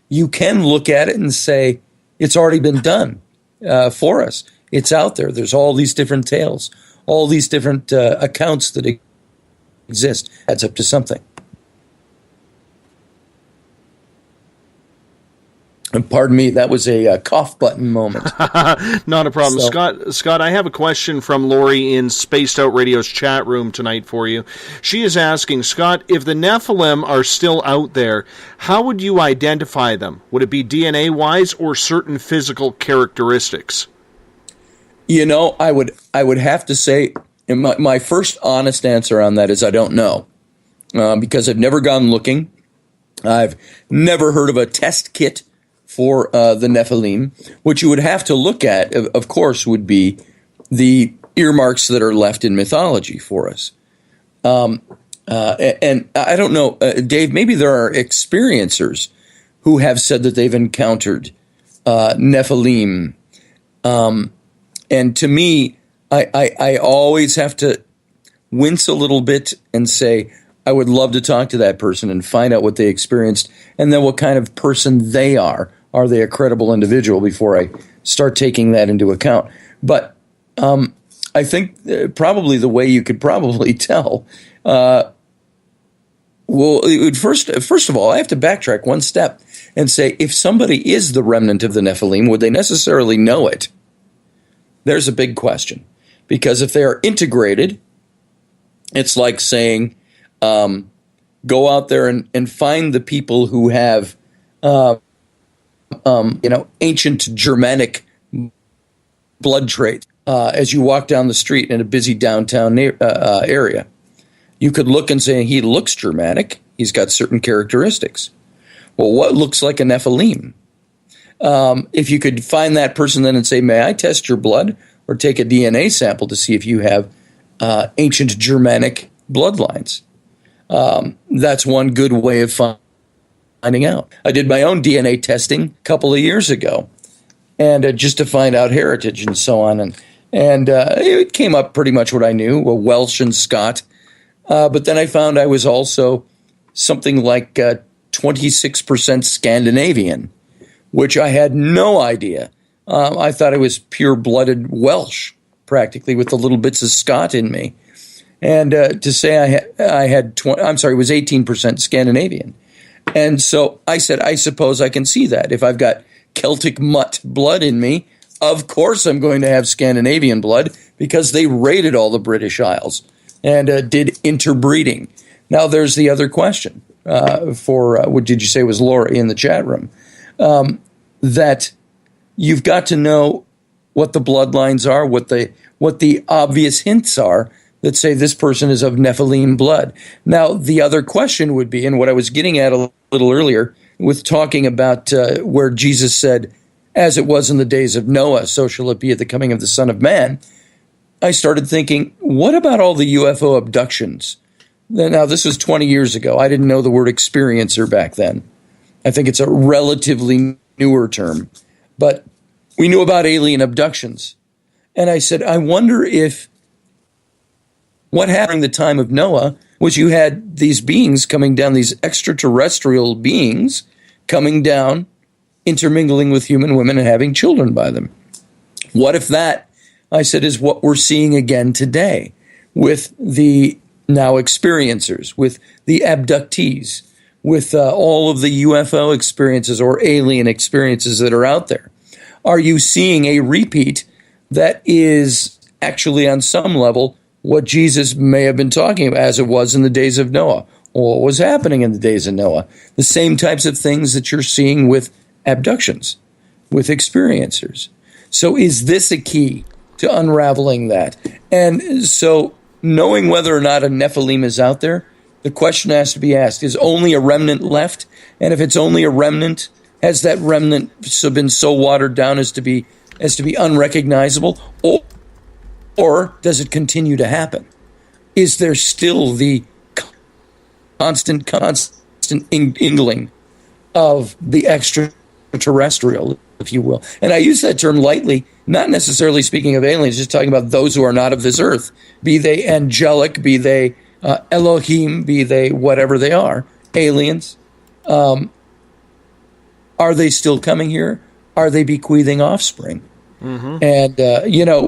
you can look at it and say, it's already been done for us. It's out there. There's all these different tales, all these different accounts that exist. Adds up to something. And pardon me, that was a cough button moment. Not a problem. So, Scott, I have a question from Lori in Spaced Out Radio's chat room tonight for you. She is asking, Scott, if the Nephilim are still out there, how would you identify them? Would it be DNA-wise or certain physical characteristics? You know, I would have to say, my first honest answer on that is I don't know, because I've never gone looking. I've never heard of a test kit for the Nephilim. What you would have to look at, of course, would be the earmarks that are left in mythology for us. And I don't know, Dave, maybe there are experiencers who have said that they've encountered Nephilim. And to me, I always have to wince a little bit and say, I would love to talk to that person and find out what they experienced and then what kind of person they are. Are they a credible individual before I start taking that into account? But I think probably the way you could probably tell, first of all, I have to backtrack one step and say, if somebody is the remnant of the Nephilim, would they necessarily know it? There's a big question. Because if they are integrated, it's like saying, go out there and find the people who have, ancient Germanic blood traits as you walk down the street in a busy downtown area. You could look and say, he looks Germanic. He's got certain characteristics. Well, what looks like a Nephilim? If you could find that person then and say, may I test your blood or take a DNA sample to see if you have ancient Germanic bloodlines? That's one good way of finding out. I did my own DNA testing a couple of years ago, and just to find out heritage and so on. And it came up pretty much what I knew, Welsh and Scot. But then I found I was also something like 26% Scandinavian, which I had no idea. I thought I was pure-blooded Welsh, practically, with the little bits of Scot in me. And to say it was 18% Scandinavian. And so I said, I suppose I can see that. If I've got Celtic mutt blood in me, of course I'm going to have Scandinavian blood because they raided all the British Isles and did interbreeding. Now there's the other question for, what did you say was Laura in the chat room, that you've got to know what the bloodlines are, what the obvious hints are that say this person is of Nephilim blood. Now, the other question would be, and what I was getting at a little earlier with talking about where Jesus said, as it was in the days of Noah, so shall it be at the coming of the Son of Man, I started thinking, what about all the UFO abductions? Now, this was 20 years ago. I didn't know the word experiencer back then. I think it's a relatively newer term. But we knew about alien abductions. And I said, I wonder if what happened during the time of Noah was you had these beings coming down, these extraterrestrial beings coming down, intermingling with human women and having children by them. What if that, I said, is what we're seeing again today with the now experiencers, with the abductees, with all of the UFO experiences or alien experiences that are out there? Are you seeing a repeat that is actually on some level what Jesus may have been talking about as it was in the days of Noah, or what was happening in the days of Noah? The same types of things that you're seeing with abductions, with experiencers. So is this a key to unraveling that. And so knowing whether or not a Nephilim is out there, the question has to be asked, is only a remnant left? And if it's only a remnant, has that remnant been so watered down as to be unrecognizable? Or does it continue to happen? Is there still the constant inkling of the extraterrestrial, if you will? And I use that term lightly, not necessarily speaking of aliens, just talking about those who are not of this earth, be they angelic, be they Elohim, be they whatever they are, aliens. Are they still coming here? Are they bequeathing offspring? Mm-hmm. And,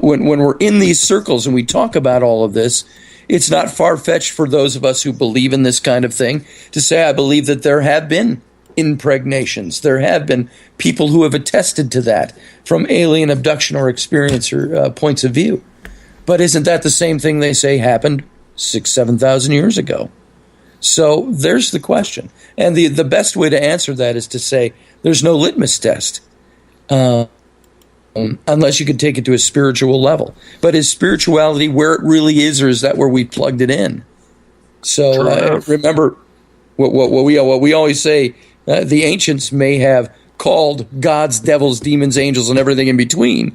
when we're in these circles and we talk about all of this, it's not far-fetched for those of us who believe in this kind of thing to say, I believe that there have been impregnations. There have been people who have attested to that from alien abduction or experience or points of view. But isn't that the same thing they say happened 7,000 years ago? So there's the question. And the best way to answer that is to say there's no litmus test. Unless you could take it to a spiritual level. But is spirituality where it really is, or is that where we plugged it in? So remember what we always say, the ancients may have called gods, devils, demons, angels, and everything in between.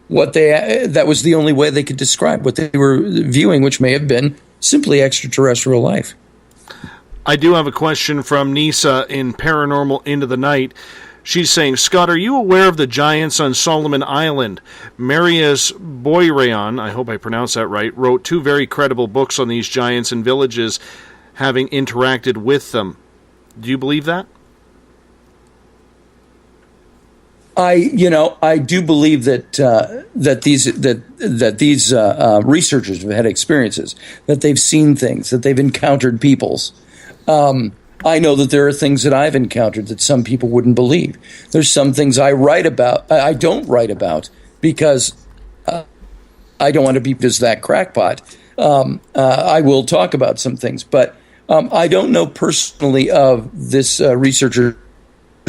That was the only way they could describe what they were viewing, which may have been simply extraterrestrial life. I do have a question from Nisa in Paranormal Into the Night. She's saying, Scott, are you aware of the giants on Solomon Island? Marius Boyrayon, I hope I pronounced that right, wrote 2 very credible books on these giants and villages, having interacted with them. Do you believe that? I do believe that these researchers have had experiences, that they've seen things, that they've encountered peoples. I know that there are things that I've encountered that some people wouldn't believe. There's some things I don't write about because I don't want to be just that crackpot. I will talk about some things, but I don't know personally of this researcher's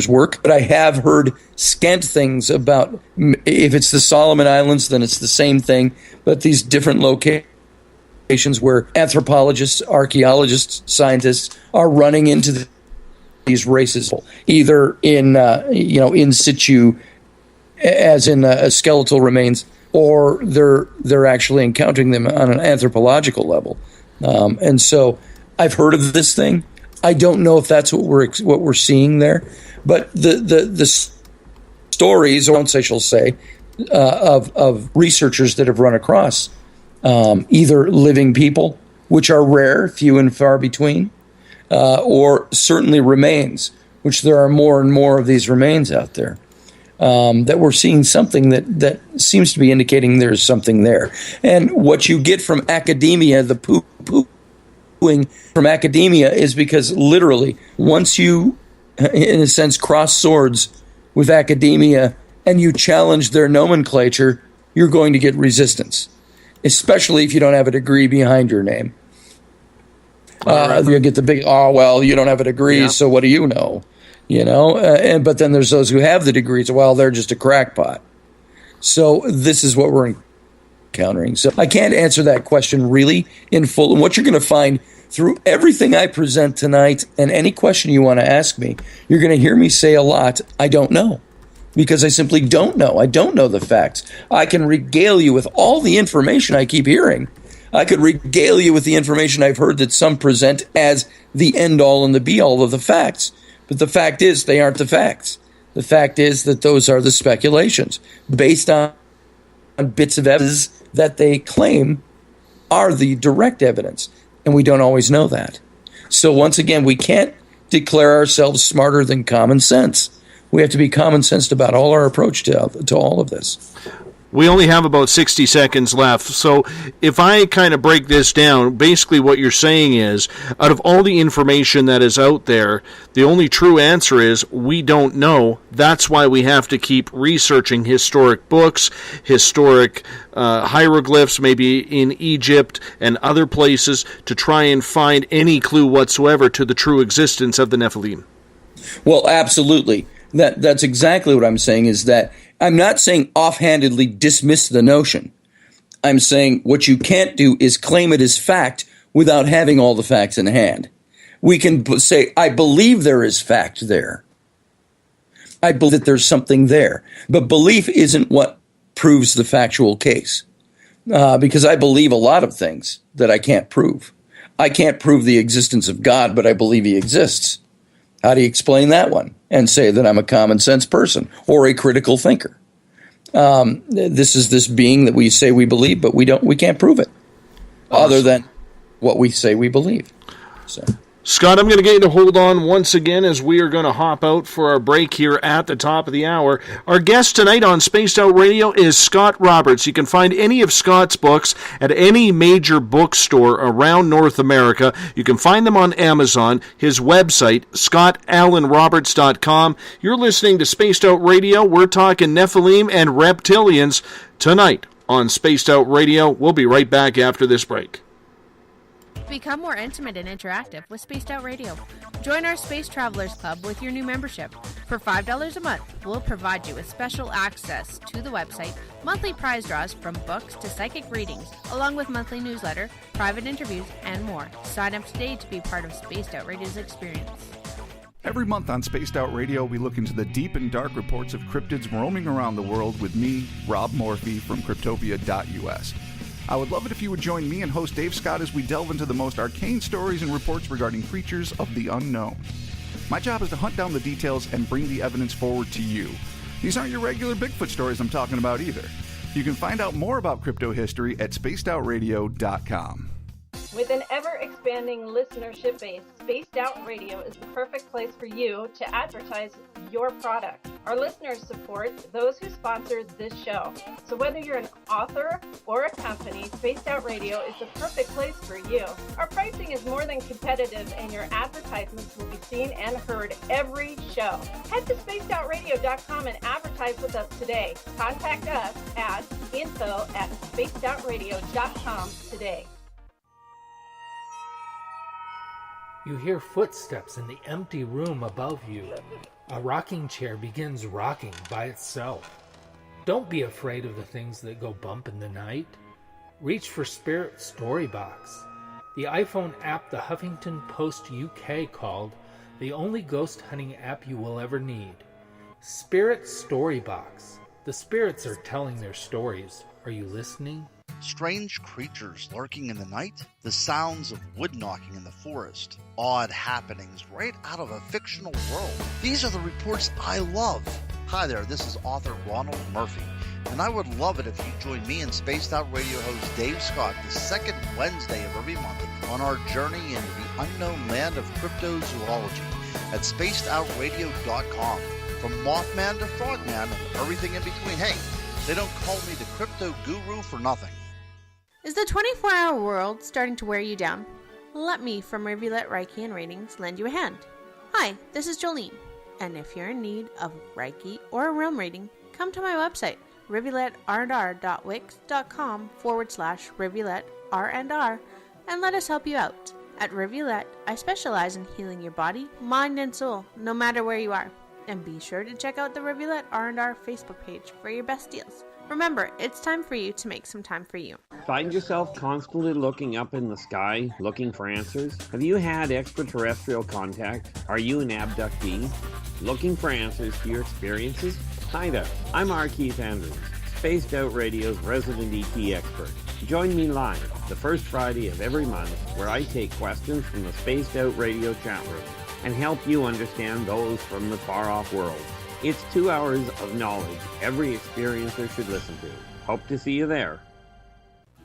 work, but I have heard scant things about, if it's the Solomon Islands, then it's the same thing, but these different locations where anthropologists, archaeologists, scientists are running into these races, either in situ, as in skeletal remains, or they're actually encountering them on an anthropological level. And so I've heard of this thing. I don't know if that's what we're seeing there, but the stories, or I shall say, of researchers that have run across either living people, which are rare, few and far between, or certainly remains, which there are more and more of these remains out there, that we're seeing something that seems to be indicating there's something there. And what you get from academia, the poo-pooing from academia, is because literally once you, in a sense, cross swords with academia and you challenge their nomenclature, you're going to get resistance, especially if you don't have a degree behind your name. You get the big, you don't have a degree, so what do you know? But then there's those who have the degrees. Well, they're just a crackpot. So this is what we're encountering. So I can't answer that question really in full. And what you're going to find through everything I present tonight, and any question you want to ask me, you're going to hear me say a lot, I don't know. Because I simply don't know. I don't know the facts. I can regale you with all the information I keep hearing. I could regale you with the information I've heard that some present as the end-all and the be-all of the facts. But the fact is, they aren't the facts. The fact is that those are the speculations based on bits of evidence that they claim are the direct evidence. And we don't always know that. So once again, we can't declare ourselves smarter than common sense. We have to be common sensed about all our approach to all of this. We only have about 60 seconds left, so if I kind of break this down, basically what you're saying is, out of all the information that is out there, the only true answer is, we don't know. That's why we have to keep researching historic books, historic hieroglyphs, maybe in Egypt and other places, to try and find any clue whatsoever to the true existence of the Nephilim. Well, absolutely. That's exactly what I'm saying, is that I'm not saying offhandedly dismiss the notion. I'm saying what you can't do is claim it as fact without having all the facts in hand. We can say, I believe there is fact there. I believe that there's something there. But belief isn't what proves the factual case. Because I believe a lot of things that I can't prove. I can't prove the existence of God, but I believe he exists. How do you explain that one? And say that I'm a common sense person or a critical thinker. This is this being that we say we believe, but we can't prove it. Other than what we say we believe. So, Scott, I'm going to get you to hold on once again as we are going to hop out for our break here at the top of the hour. Our guest tonight on Spaced Out Radio is Scott Roberts. You can find any of Scott's books at any major bookstore around North America. You can find them on Amazon. His website, ScottAllenRoberts.com. You're listening to Spaced Out Radio. We're talking Nephilim and Reptilians tonight on Spaced Out Radio. We'll be right back after this break. Become more intimate and interactive with Spaced Out Radio. Join our Space Travelers Club with your new membership. For $5 a month, we'll provide you with special access to the website, monthly prize draws from books to psychic readings, along with monthly newsletter, private interviews, and more. Sign up today to be part of Spaced Out Radio's experience. Every month on Spaced Out Radio, we look into the deep and dark reports of cryptids roaming around the world with me, Rob Morphy, from Cryptopia.us. I would love it if you would join me and host Dave Scott as we delve into the most arcane stories and reports regarding creatures of the unknown. My job is to hunt down the details and bring the evidence forward to you. These aren't your regular Bigfoot stories I'm talking about either. You can find out more about crypto history at spacedoutradio.com. With an ever-expanding listenership base, Spaced Out Radio is the perfect place for you to advertise your product. Our listeners support those who sponsor this show. So whether you're an author or a company, Spaced Out Radio is the perfect place for you. Our pricing is more than competitive, and your advertisements will be seen and heard every show. Head to spacedoutradio.com and advertise with us today. Contact us at info@spacedoutradio.com today. You hear footsteps in the empty room above you. A rocking chair begins rocking by itself. Don't be afraid of the things that go bump in the night. Reach for Spirit Storybox, the iPhone app the Huffington Post UK called the only ghost hunting app you will ever need. Spirit Storybox. The spirits are telling their stories. Are you listening? Strange creatures lurking in the night, the sounds of wood knocking in the forest, odd happenings right out of a fictional world. These are the reports I love. Hi there, this is author Ronald Murphy, and I would love it if you join me and Spaced Out Radio host Dave Scott the second Wednesday of every month on our journey into the unknown land of cryptozoology at spacedoutradio.com. From Mothman to Frogman and everything in between. Hey, they don't call me the crypto guru for nothing. Is the 24-hour world starting to wear you down? Let me from Rivulet Reiki and Ratings lend you a hand. Hi, this is Jolene, and if you're in need of Reiki or a realm reading, come to my website, rivuletrr.wix.com/rivuletrr, and let us help you out. At Rivulet, I specialize in healing your body, mind, and soul, no matter where you are. And be sure to check out the Rivulet R&R Facebook page for your best deals. Remember, it's time for you to make some time for you. Find yourself constantly looking up in the sky, looking for answers? Have you had extraterrestrial contact? Are you an abductee? Looking for answers to your experiences? Hi there, I'm R. Keith Andrews, Spaced Out Radio's resident ET expert. Join me live the first Friday of every month where I take questions from the Spaced Out Radio chat room and help you understand those from the far-off world. It's 2 hours of knowledge every experiencer should listen to. Hope to see you there.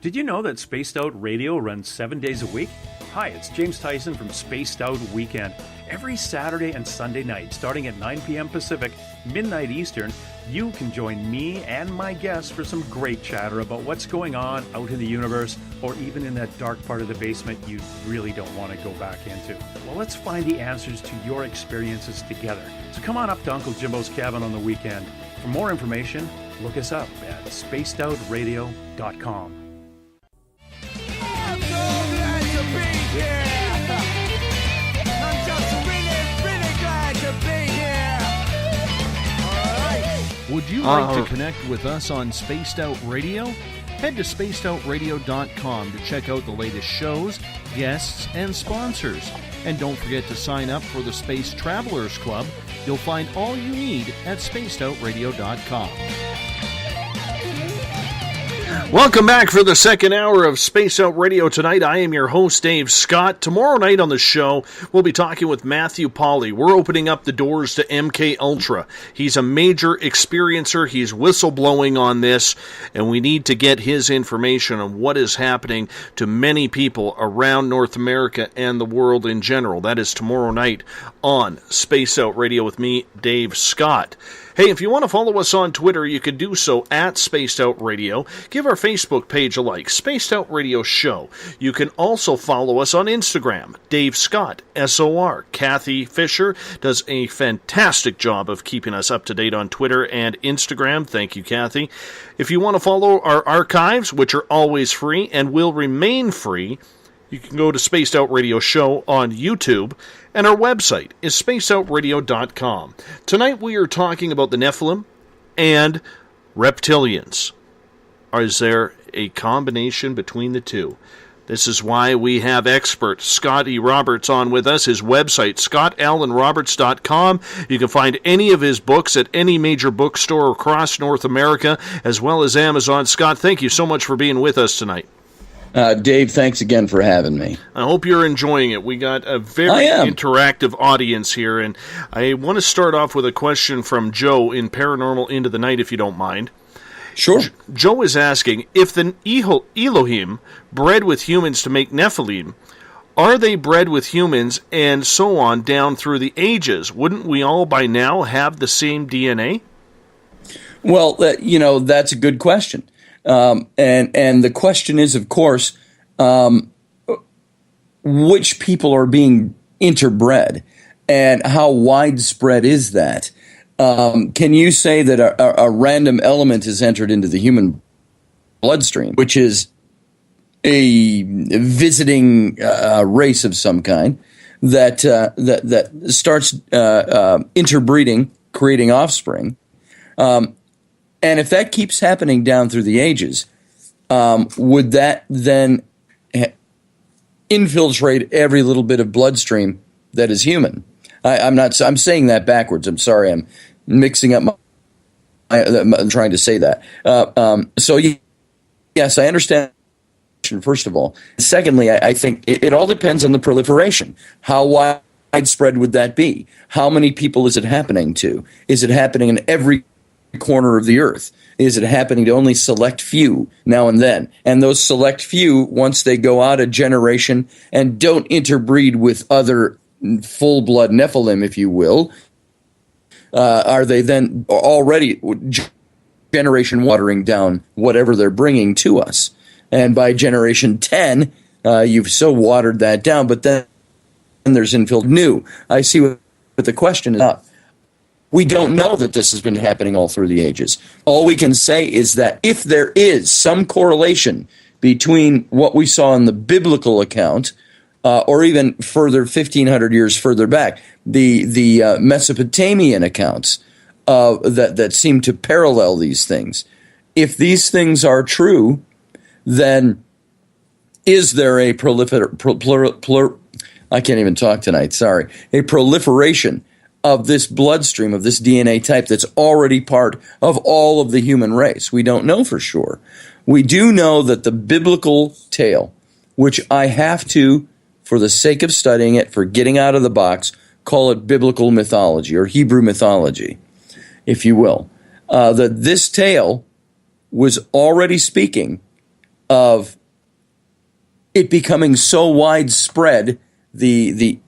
Did you know that Spaced Out Radio runs 7 days a week? Hi, it's James Tyson from Spaced Out Weekend. Every Saturday and Sunday night, starting at 9 p.m. Pacific, midnight Eastern, you can join me and my guests for some great chatter about what's going on out in the universe, or even in that dark part of the basement you really don't want to go back into. Well, let's find the answers to your experiences together. So come on up to Uncle Jimbo's cabin on the weekend. For more information, look us up at spacedoutradio.com. I'm so glad to be here. I'm just really, really glad to be here. All right. Would you like to connect with us on Spaced Out Radio? head to spacedoutradio.com to check out the latest shows, guests, and sponsors. And don't forget to sign up for the Space Travelers Club. You'll find all you need at spacedoutradio.com. Welcome back for the second hour of Space Out Radio tonight. I am your host, Dave Scott. Tomorrow night on the show, we'll be talking with Matthew Pauly. We're opening up the doors to MK Ultra. He's a major experiencer. He's whistleblowing on this, and we need to get his information on what is happening to many people around North America and the world in general. That is tomorrow night on Space Out Radio with me, Dave Scott. Hey, if you want to follow us on Twitter, you can do so at Spaced Out Radio. Give our Facebook page a like, Spaced Out Radio Show. You can also follow us on Instagram, Dave Scott, SOR. Kathy Fisher does a fantastic job of keeping us up to date on Twitter and Instagram. Thank you, Kathy. If you want to follow our archives, which are always free and will remain free, you can go to Spaced Out Radio Show on YouTube, and our website is spacedoutradio.com. Tonight we are talking about the Nephilim and reptilians. Is there a combination between the two? This is why we have expert Scotty Roberts on with us. His website, scottallenroberts.com. You can find any of his books at any major bookstore across North America, as well as Amazon. Scott, thank you so much for being with us tonight. Dave, thanks again for having me. I hope you're enjoying it. We got a very interactive audience here, and I want to start off with a question from Joe in Paranormal Into the Night, if you don't mind. Sure. Joe is asking, if the Elohim bred with humans to make Nephilim, are they bred with humans and so on down through the ages? Wouldn't we all by now have the same DNA? Well, that's a good question. And the question is, of course, which people are being interbred and how widespread is that? Can you say that a random element is entered into the human bloodstream, which is a visiting race of some kind that starts interbreeding, creating offspring? And if that keeps happening down through the ages, would that then infiltrate every little bit of bloodstream that is human? I'm saying that backwards. I'm sorry. I'm mixing up I'm trying to say that. So yes, I understand. First of all. Secondly, I think it all depends on the proliferation. How widespread would that be? How many people is it happening to? Is it happening in every corner of the earth? Is it happening to only select few now and then? And those select few, once they go out a generation and don't interbreed with other full-blood Nephilim, if you will, are they then already generation watering down whatever they're bringing to us? And by generation 10, you've so watered that down, but then there's infill new. I see what the question is. We don't know that this has been happening all through the ages. All we can say is that if there is some correlation between what we saw in the biblical account, or even further, 1,500 years further back, the Mesopotamian accounts that seem to parallel these things, if these things are true, then is there a I can't even talk tonight, sorry, a proliferation of this bloodstream, of this DNA type that's already part of all of the human race? We don't know for sure. We do know that the biblical tale, which I have to, for the sake of studying it, for getting out of the box, call it biblical mythology or Hebrew mythology, if you will, that this tale was already speaking of it becoming so widespread, the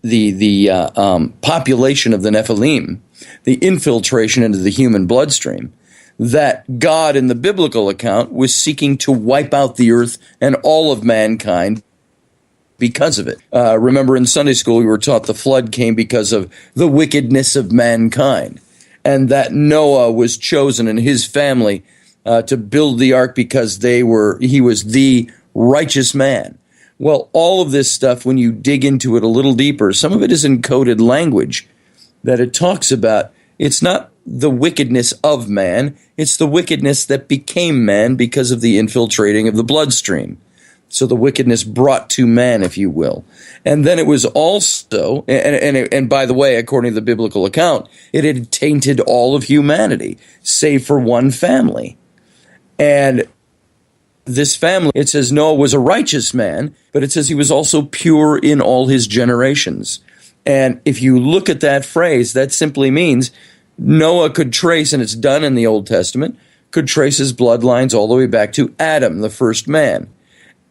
population of the Nephilim, the infiltration into the human bloodstream, that God in the biblical account was seeking to wipe out the earth and all of mankind because of it. Remember in Sunday school we were taught the flood came because of the wickedness of mankind, and that Noah was chosen and his family to build the ark because he was the righteous man. Well, all of this stuff, when you dig into it a little deeper, some of it is in coded language that it talks about. It's not the wickedness of man. It's the wickedness that became man because of the infiltrating of the bloodstream. So the wickedness brought to man, if you will. And then it was also, and by the way, according to the biblical account, it had tainted all of humanity, save for one family. And this family, it says Noah was a righteous man, but it says he was also pure in all his generations. And if you look at that phrase, that simply means Noah could trace, and it's done in the Old Testament, could trace his bloodlines all the way back to Adam, the first man,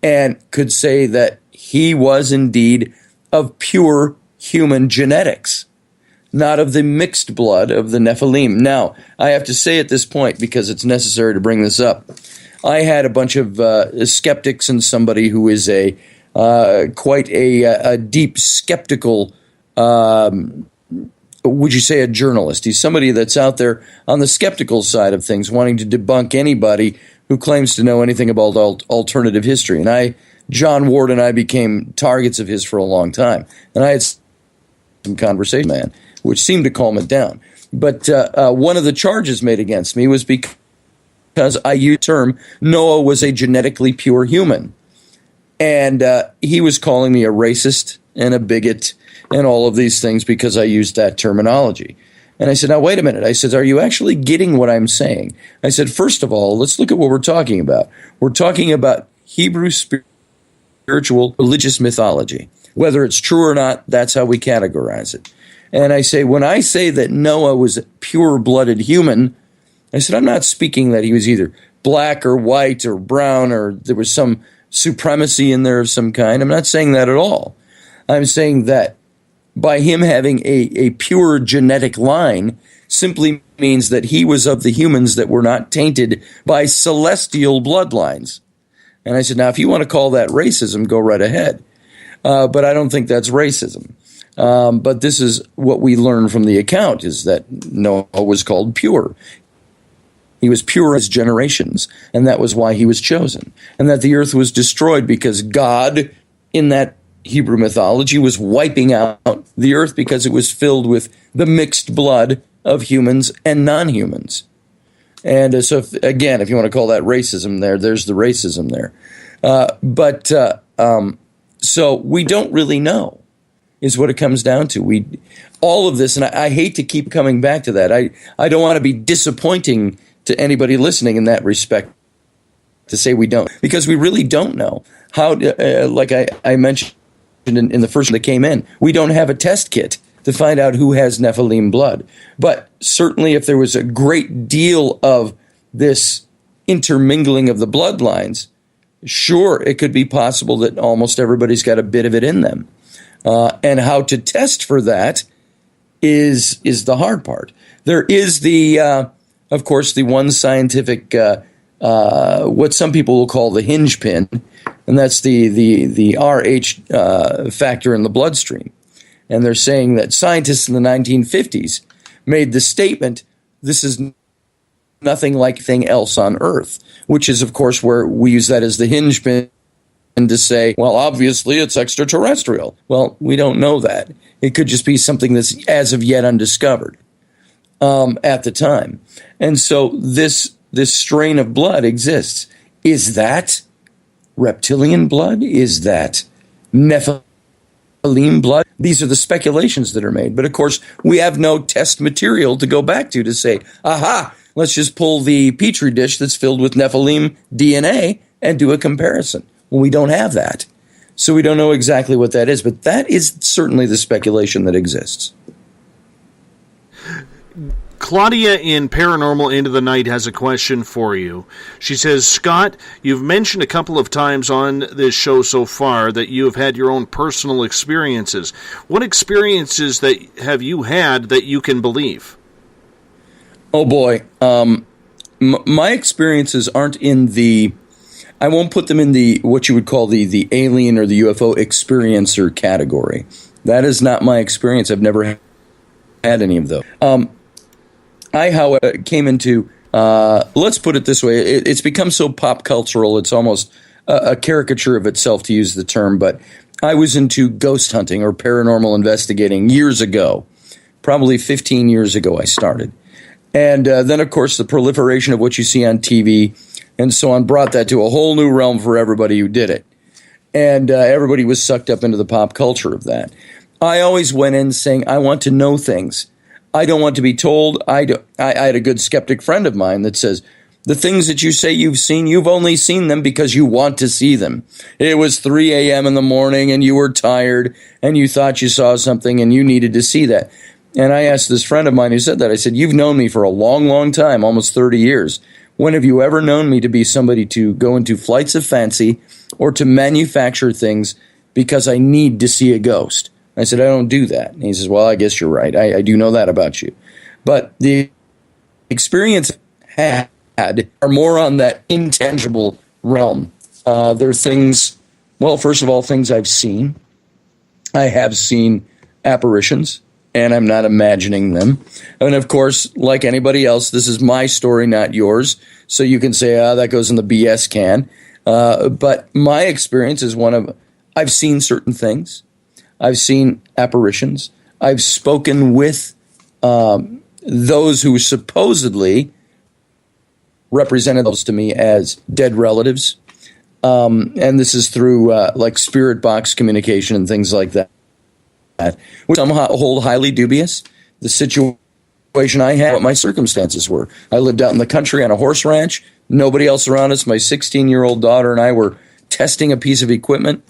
and could say that he was indeed of pure human genetics, not of the mixed blood of the Nephilim. Now, I have to say at this point, because it's necessary to bring this up, I had a bunch of skeptics and somebody who is quite a deep skeptical, would you say a journalist? He's somebody that's out there on the skeptical side of things, wanting to debunk anybody who claims to know anything about alternative history. And John Ward and I became targets of his for a long time. And I had some conversation, man, which seemed to calm it down. But one of the charges made against me was because I used the term Noah was a genetically pure human. And he was calling me a racist and a bigot and all of these things because I used that terminology. And I said, now, wait a minute. I said, are you actually getting what I'm saying? I said, first of all, let's look at what we're talking about. We're talking about Hebrew spiritual religious mythology. Whether it's true or not, that's how we categorize it. And I say, when I say that Noah was a pure-blooded human, I said, I'm not speaking that he was either black or white or brown or there was some supremacy in there of some kind. I'm not saying that at all. I'm saying that by him having a pure genetic line simply means that he was of the humans that were not tainted by celestial bloodlines. And I said, now, if you want to call that racism, go right ahead. But I don't think that's racism. But this is what we learn from the account, is that Noah was called pure. He was pure as generations, and that was why he was chosen. And that the earth was destroyed because God, in that Hebrew mythology, was wiping out the earth because it was filled with the mixed blood of humans and non-humans. And so, if you want to call that racism there's the racism there. So we don't really know, is what it comes down to. All of this, and I hate to keep coming back to that. I don't want to be disappointing to anybody listening in that respect to say we don't, because we really don't know. How, like I mentioned in the first one that came in, we don't have a test kit to find out who has Nephilim blood. But certainly if there was a great deal of this intermingling of the bloodlines, sure, it could be possible that almost everybody's got a bit of it in them. And how to test for that is the hard part. There is of course, the one scientific, what some people will call the hinge pin, and that's the RH factor in the bloodstream. And they're saying that scientists in the 1950s made the statement, this is nothing like anything else on Earth, which is, of course, where we use that as the hinge pin to say, well, obviously it's extraterrestrial. Well, we don't know that. It could just be something that's as of yet undiscovered at the time. And so this strain of blood exists. Is that reptilian blood? Is that Nephilim blood? These are the speculations that are made. But of course, we have no test material to go back to say, aha, let's just pull the petri dish that's filled with Nephilim DNA and do a comparison. Well, we don't have that. So we don't know exactly what that is. But that is certainly the speculation that exists. Claudia in Paranormal Into the Night has a question for you. She says, Scott, you've mentioned a couple of times on this show so far that you have had your own personal experiences. What experiences have you had that you can believe? Oh, boy. My experiences aren't in I won't put them in what you would call the alien or the UFO experiencer category. That is not my experience. I've never had any of those. I, however, came into, let's put it this way, it's become so pop cultural, it's almost a caricature of itself to use the term, but I was into ghost hunting or paranormal investigating years ago. Probably 15 years ago I started. And then, of course, the proliferation of what you see on TV and so on brought that to a whole new realm for everybody who did it. And everybody was sucked up into the pop culture of that. I always went in saying, I want to know things. I don't want to be told. I had a good skeptic friend of mine that says, the things that you say you've seen, you've only seen them because you want to see them. It was 3 a.m. in the morning and you were tired and you thought you saw something and you needed to see that. And I asked this friend of mine who said that, I said, you've known me for a long, long time, almost 30 years. When have you ever known me to be somebody to go into flights of fancy or to manufacture things because I need to see a ghost? I said, I don't do that. And he says, well, I guess you're right. I do know that about you. But the experience I had are more on that intangible realm. There are things, well, first of all, things I've seen. I have seen apparitions, and I'm not imagining them. And of course, like anybody else, this is my story, not yours. So you can say, that goes in the BS can. But my experience is one of, I've seen certain things. I've seen apparitions. I've spoken with those who supposedly represented those to me as dead relatives. And this is through like spirit box communication and things like that, which some hold highly dubious. The situation I had, what my circumstances were. I lived out in the country on a horse ranch. Nobody else around us. My 16-year-old daughter and I were testing a piece of equipment.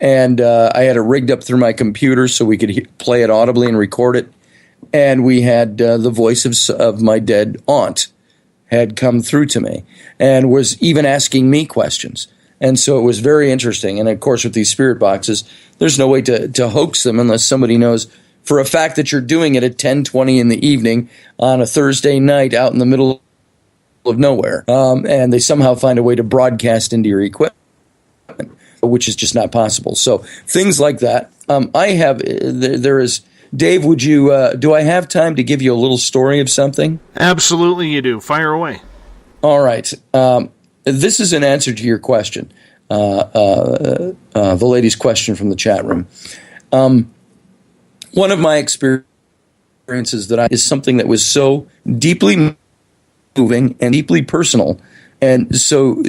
And I had it rigged up through my computer so we could play it audibly and record it. And we had the voice of my dead aunt had come through to me and was even asking me questions. And so it was very interesting. And, of course, with these spirit boxes, there's no way to hoax them unless somebody knows for a fact that you're doing it at 10:20 in the evening on a Thursday night out in the middle of nowhere. And they somehow find a way to broadcast into your equipment, which is just not possible. So things like that. There is, Dave, would you, do I have time to give you a little story of something? Absolutely you do. Fire away. All right. This is an answer to your question, the lady's question from the chat room. One of my experiences is something that was so deeply moving and deeply personal and so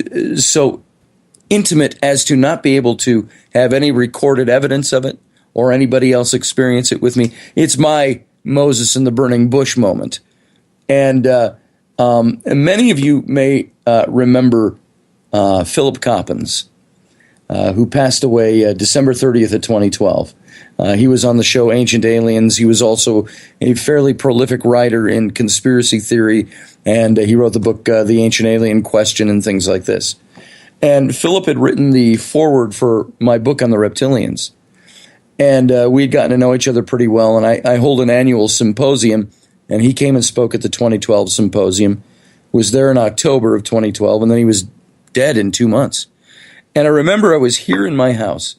intimate as to not be able to have any recorded evidence of it or anybody else experience it with me. It's my Moses in the burning bush moment. And many of you may remember Philip Coppens, who passed away December 30th of 2012. He was on the show Ancient Aliens. He was also a fairly prolific writer in conspiracy theory, and he wrote the book The Ancient Alien Question and things like this. And Philip had written the foreword for my book on the Reptilians. And we'd gotten to know each other pretty well, and I hold an annual symposium, and he came and spoke at the 2012 symposium, was there in October of 2012, and then he was dead in 2 months. And I remember I was here in my house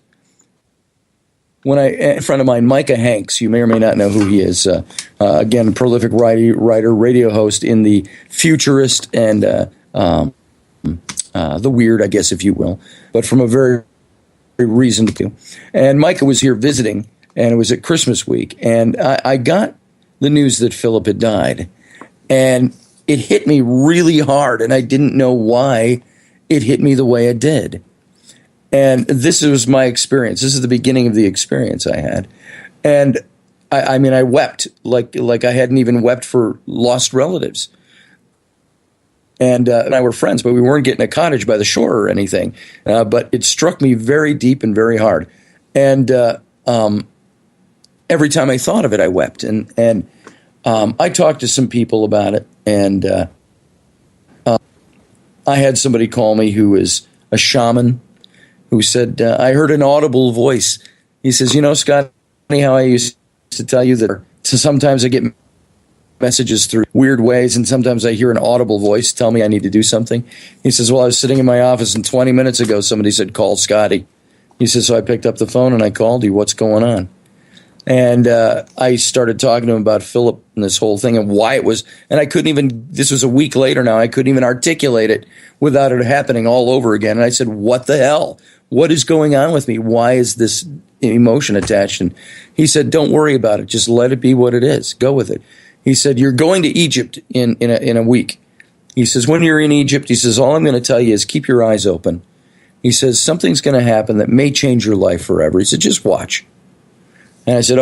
when a friend of mine, Micah Hanks, you may or may not know who he is, again, prolific writer, radio host in the futurist and the weird, I guess, if you will, but from a very reasoned view. And Micah was here visiting, and it was at Christmas week, and I got the news that Philip had died, and it hit me really hard, and I didn't know why it hit me the way it did. And this was my experience. This is the beginning of the experience I had. And I mean, I wept like I hadn't even wept for lost relatives. And I were friends, but we weren't getting a cottage by the shore or anything. But it struck me very deep and very hard. And every time I thought of it, I wept. And I talked to some people about it. And I had somebody call me who is a shaman who said, I heard an audible voice. He says, you know, Scott, how I used to tell you that sometimes I get messages through weird ways, and sometimes I hear an audible voice tell me I need to do something. He says, well, I was sitting in my office, and 20 minutes ago, somebody said, call Scotty. He says, so I picked up the phone, and I called you. What's going on? And I started talking to him about Philip and this whole thing and why it was, and I couldn't even, this was a week later now, I couldn't even articulate it without it happening all over again. And I said, what the hell? What is going on with me? Why is this emotion attached? And he said, don't worry about it. Just let it be what it is. Go with it. He said, you're going to Egypt in a week. He says, when you're in Egypt, he says, all I'm going to tell you is keep your eyes open. He says, something's going to happen that may change your life forever. He said, just watch. And I said,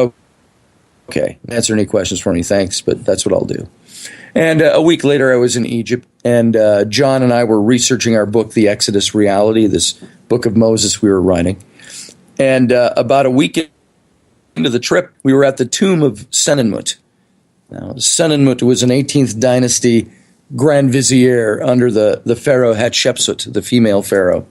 okay, answer any questions for me, thanks, but that's what I'll do. And a week later, I was in Egypt, and John and I were researching our book, The Exodus Reality, this book of Moses we were writing. And about a week into the trip, we were at the tomb of Senenmut. Now, Senenmut was an 18th dynasty Grand Vizier under the pharaoh Hatshepsut, the female pharaoh.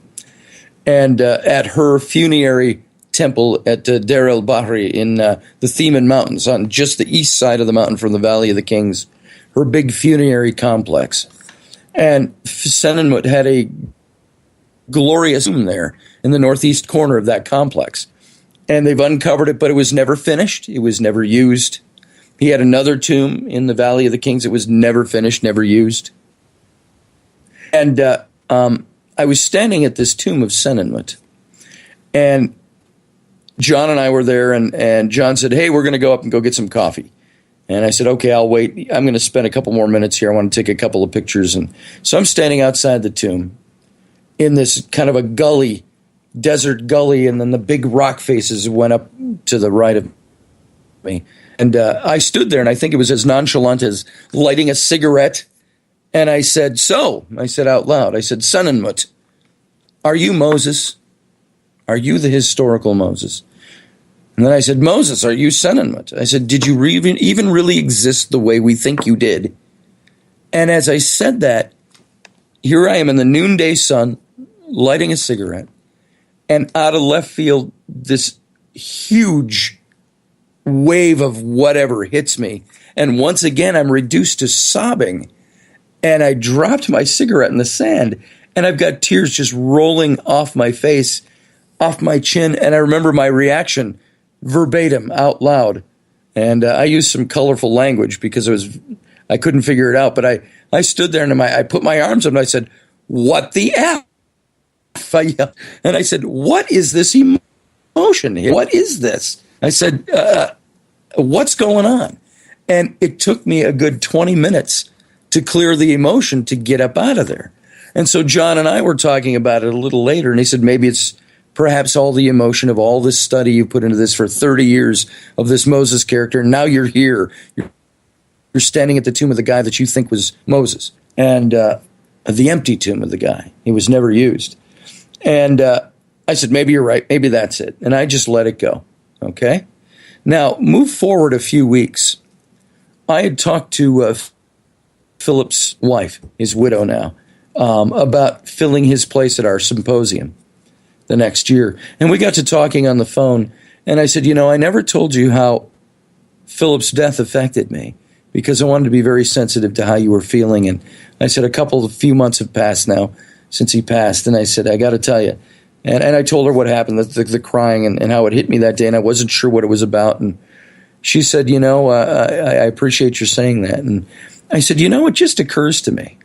And at her funerary temple at Deir el-Bahri in the Theban Mountains, on just the east side of the mountain from the Valley of the Kings, her big funerary complex. And Senenmut had a glorious tomb there in the northeast corner of that complex. And they've uncovered it, but it was never finished. It was never used. He had another tomb in the Valley of the Kings that was never finished, never used. And I was standing at this tomb of Senenmut, and John and I were there, and John said, hey, we're going to go up and go get some coffee. And I said, okay, I'll wait. I'm going to spend a couple more minutes here. I want to take a couple of pictures. And so I'm standing outside the tomb in this kind of a gully, desert gully, and then the big rock faces went up to the right of me. And I stood there, and I think it was as nonchalant as lighting a cigarette. And I said, I said out loud, I said, Senenmut, are you Moses? Are you the historical Moses? And then I said, Moses, are you Senenmut? I said, did you even really exist the way we think you did? And as I said that, here I am in the noonday sun, lighting a cigarette, and out of left field, this huge wave of whatever hits me. And once again, I'm reduced to sobbing. And I dropped my cigarette in the sand, and I've got tears just rolling off my face, off my chin. And I remember my reaction verbatim out loud. And I used some colorful language because I couldn't figure it out. But I stood there, and I put my arms up, and I said, what the F? And I said, what is this emotion here? What is this? I said, what's going on? And it took me a good 20 minutes to clear the emotion to get up out of there. And so John and I were talking about it a little later, and he said, maybe it's perhaps all the emotion of all this study you put into this for 30 years of this Moses character. And now you're here. You're standing at the tomb of the guy that you think was Moses, and the empty tomb of the guy. He was never used. And I said, maybe you're right. Maybe that's it. And I just let it go. Okay? Now, move forward a few weeks. I had talked to Philip's wife, his widow now, about filling his place at our symposium the next year. And we got to talking on the phone, and I said, I never told you how Philip's death affected me because I wanted to be very sensitive to how you were feeling. And I said, a few months have passed now since he passed, and I said, I got to tell you. And I told her what happened, the crying and how it hit me that day, and I wasn't sure what it was about. And she said, I appreciate your saying that. And I said, it just occurs to me.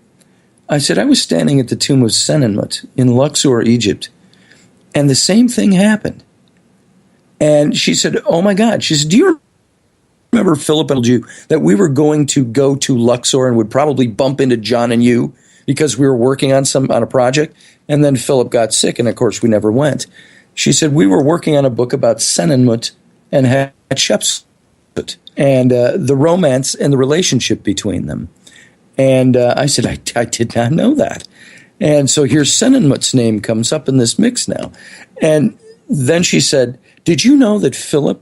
I said, I was standing at the tomb of Senenmut in Luxor, Egypt, and the same thing happened. And she said, oh my God. She said, do you remember Philip told you that we were going to go to Luxor and would probably bump into John and you because we were working on a project? And then Philip got sick, and of course we never went. She said, we were working on a book about Senenmut and Hatshepsut and the romance and the relationship between them. And I said, I did not know that. And so here Senenmut's name comes up in this mix now. And then she said, did you know that Philip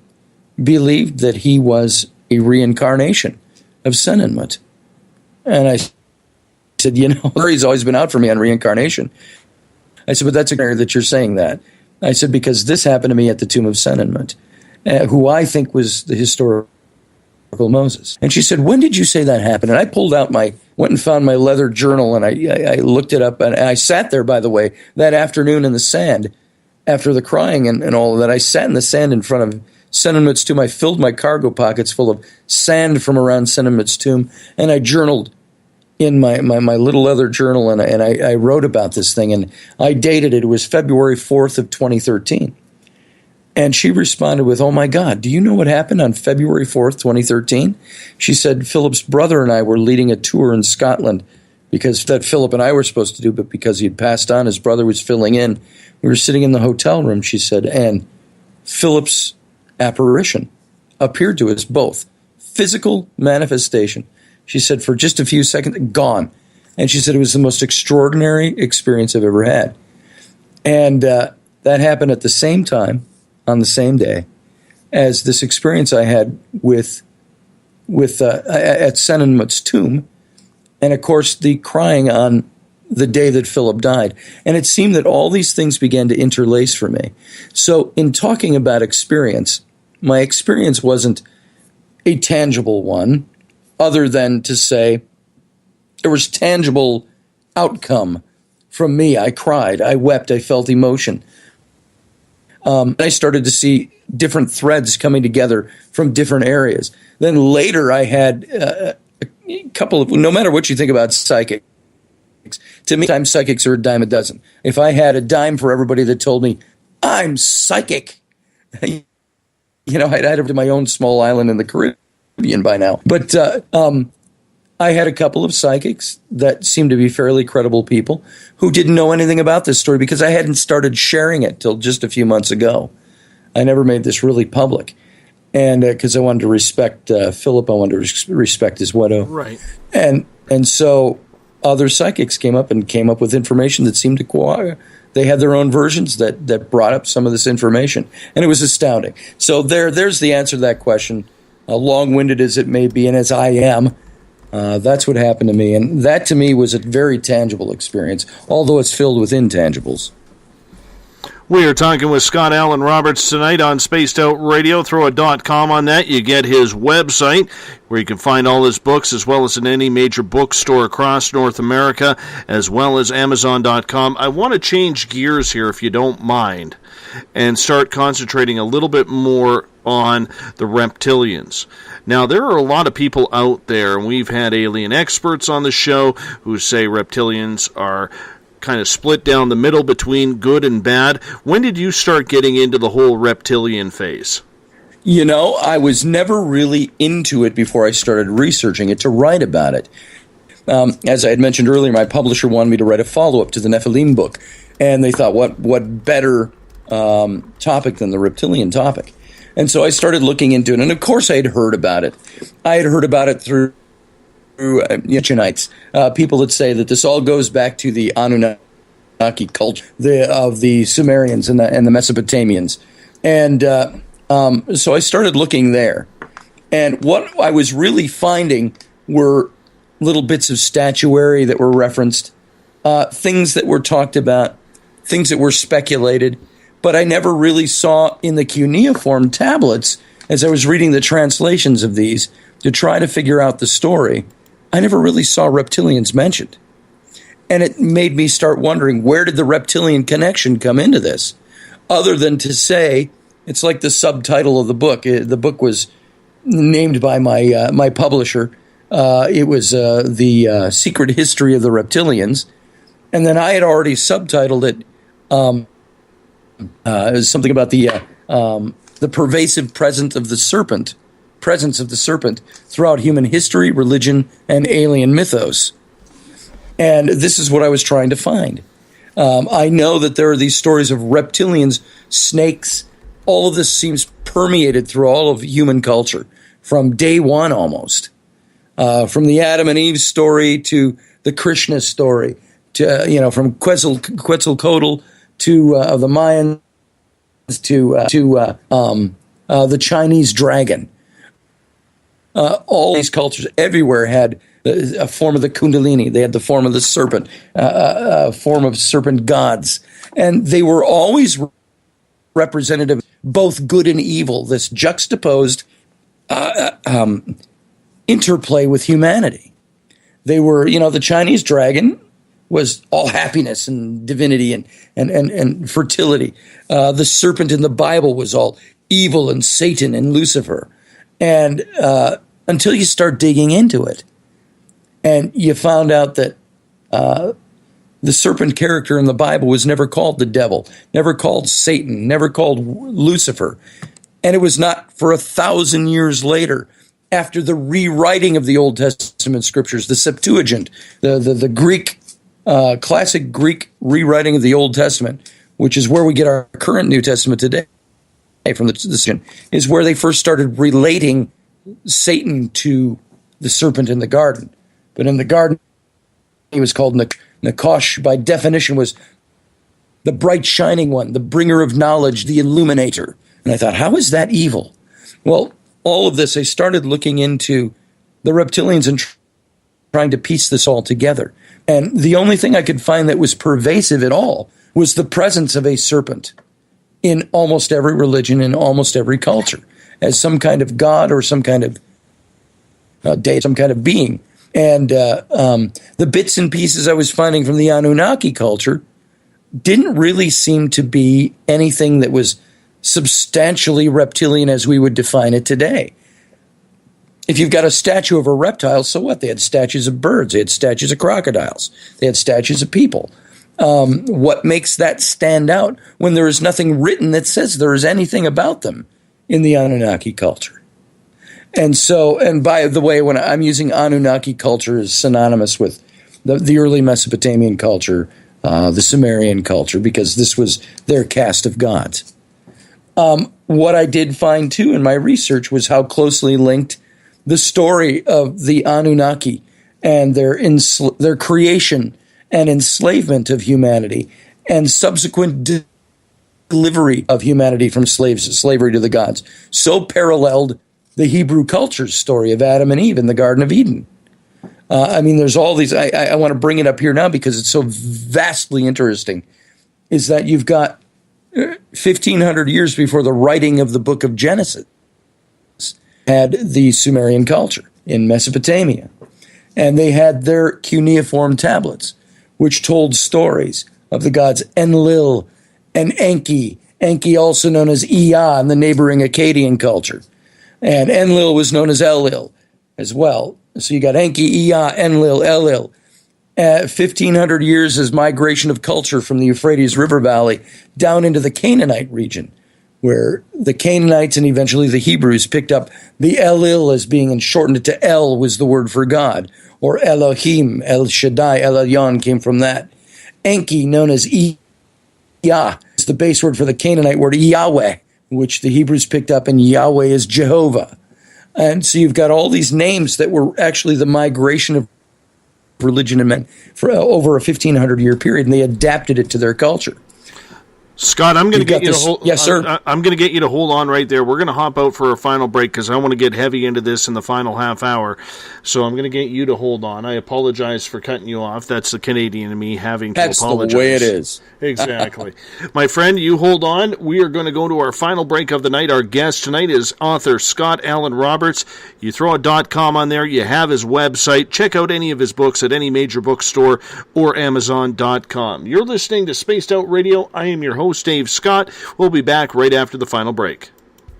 believed that he was a reincarnation of Senenmut? And I said, he's always been out for me on reincarnation. I said, but that's a that you're saying that. I said, because this happened to me at the tomb of Senenmut, who I think was the historical Moses. And she said, when did you say that happened? And I went and found my leather journal, and I looked it up, and I sat there, by the way, that afternoon in the sand after the crying and all of that. I sat in the sand in front of Senenmut's tomb. I filled my cargo pockets full of sand from around Senenmut's tomb, and I journaled in my little leather journal, and I wrote about this thing, and I dated it. It was February 4th of 2013. And she responded with, "Oh my God, do you know what happened on February 4th, 2013? She said, Philip's brother and I were leading a tour in Scotland because that Philip and I were supposed to do, but because he had passed on, his brother was filling in. We were sitting in the hotel room," she said, "and Philip's apparition appeared to us both. Physical manifestation." She said, "For just a few seconds, gone." And she said it was the most extraordinary experience I've ever had. And that happened at the same time, on the same day, as this experience I had with at Senenmut's tomb, and of course the crying on the day that Philip died. And it seemed that all these things began to interlace for me. So in talking about experience, my experience wasn't a tangible one, other than to say there was tangible outcome from me. I cried, I wept, I felt emotion. I started to see different threads coming together from different areas. Then later I had a couple of, no matter what you think about psychics, to me, sometimes psychics are a dime a dozen. If I had a dime for everybody that told me, I'm psychic, I'd have my own small island in the Caribbean by now. But I had a couple of psychics that seemed to be fairly credible people who didn't know anything about this story because I hadn't started sharing it till just a few months ago. I never made this really public. And because I wanted to respect Philip, I wanted to respect his widow. Right. And so other psychics came up with information that seemed to cooperate. They had their own versions that brought up some of this information. And it was astounding. So there's the answer to that question. Long-winded as it may be, and as I am, that's what happened to me. And that, to me, was a very tangible experience, although it's filled with intangibles. We are talking with Scott Alan Roberts tonight on Spaced Out Radio. Throw a .com on that. You get his website where you can find all his books, as well as in any major bookstore across North America, as well as Amazon.com. I want to change gears here, if you don't mind, and start concentrating a little bit more on the reptilians. Now, there are a lot of people out there, and we've had alien experts on the show who say reptilians are kind of split down the middle between good and bad. When did you start getting into the whole reptilian phase? I was never really into it before I started researching it to write about it. As I had mentioned earlier, my publisher wanted me to write a follow-up to the Nephilim book, and they thought, what better topic than the reptilian topic? And so I started looking into it, and of course I had heard about it. I had heard about it through Anunnakis, people that say that this all goes back to the Anunnaki culture of the Sumerians and the Mesopotamians. And so I started looking there. And what I was really finding were little bits of statuary that were referenced, things that were talked about, things that were speculated, but I never really saw in the cuneiform tablets, as I was reading the translations of these to try to figure out the story, I never really saw reptilians mentioned. And it made me start wondering, where did the reptilian connection come into this? Other than to say, it's like the subtitle of the book. The book was named by my publisher. It was The Secret History of the Reptilians. And then I had already subtitled it something about the pervasive presence of the serpent throughout human history, religion, and alien mythos. And this is what I was trying to find. I know that there are these stories of reptilians, snakes. All of this seems permeated through all of human culture from day one almost. From the Adam and Eve story to the Krishna story, to from Quetzalcoatl to the Mayans to the Chinese dragon. All these cultures everywhere had a form of the Kundalini. They had the form of the serpent, a form of serpent gods. And they were always representative, both good and evil, this juxtaposed interplay with humanity. They were, the Chinese dragon was all happiness and divinity and fertility. The serpent in the Bible was all evil and Satan and Lucifer. And until you start digging into it, and you found out that the serpent character in the Bible was never called the devil, never called Satan, never called Lucifer. And it was not for 1,000 years later, after the rewriting of the Old Testament scriptures, the Septuagint, the Greek, classic Greek rewriting of the Old Testament, which is where we get our current New Testament today, from the is where they first started relating Satan to the serpent in the garden. But in the garden, he was called Nakash, by definition, was the bright shining one, the bringer of knowledge, the illuminator. And I thought, how is that evil? Well, all of this, I started looking into the reptilians and trying to piece this all together. And the only thing I could find that was pervasive at all was the presence of a serpent in almost every religion, in almost every culture, as some kind of god or some kind of deity, some kind of being. And the bits and pieces I was finding from the Anunnaki culture didn't really seem to be anything that was substantially reptilian as we would define it today. If you've got a statue of a reptile, so what? They had statues of birds. They had statues of crocodiles. They had statues of people. What makes that stand out when there is nothing written that says there is anything about them in the Anunnaki culture? And so, and by the way, when I'm using Anunnaki culture is synonymous with the early Mesopotamian culture, the Sumerian culture, because this was their caste of gods. What I did find, too, in my research was how closely linked the story of the Anunnaki and their creation and enslavement of humanity and subsequent delivery of humanity from slavery to the gods so paralleled the Hebrew culture's story of Adam and Eve in the Garden of Eden. I mean, there's all these, I want to bring it up here now because it's so vastly interesting, is that you've got 1,500 years before the writing of the book of Genesis had the Sumerian culture in Mesopotamia. And they had their cuneiform tablets, which told stories of the gods Enlil and Enki. Enki, also known as Ea in the neighboring Akkadian culture. And Enlil was known as Elil as well. So you got Enki, Ea, Enlil, Elil. 1,500 years as migration of culture from the Euphrates River Valley down into the Canaanite region, where the Canaanites and eventually the Hebrews picked up the Elil as being, and shortened it to El was the word for God, or Elohim, El Shaddai, El Elyon came from that. Enki, known as Ea, is the base word for the Canaanite word Yahweh, which the Hebrews picked up, and Yahweh is Jehovah. And so you've got all these names that were actually the migration of religion and men for over a 1,500-year period, and they adapted it to their culture. Scott, I'm going to get you to hold. Yes, sir. I'm going to get you to hold on right there. We're going to hop out for a final break because I want to get heavy into this in the final half hour. So I'm going to get you to hold on. I apologize for cutting you off. That's the Canadian in me having to apologize. That's the way it is. Exactly. My friend, you hold on. We are going to go to our final break of the night. Our guest tonight is author Scott Alan Roberts. You throw a .com on there. You have his website. Check out any of his books at any major bookstore or Amazon.com. You're listening to Spaced Out Radio. I am your host, Dave Scott. We'll be back right after the final break.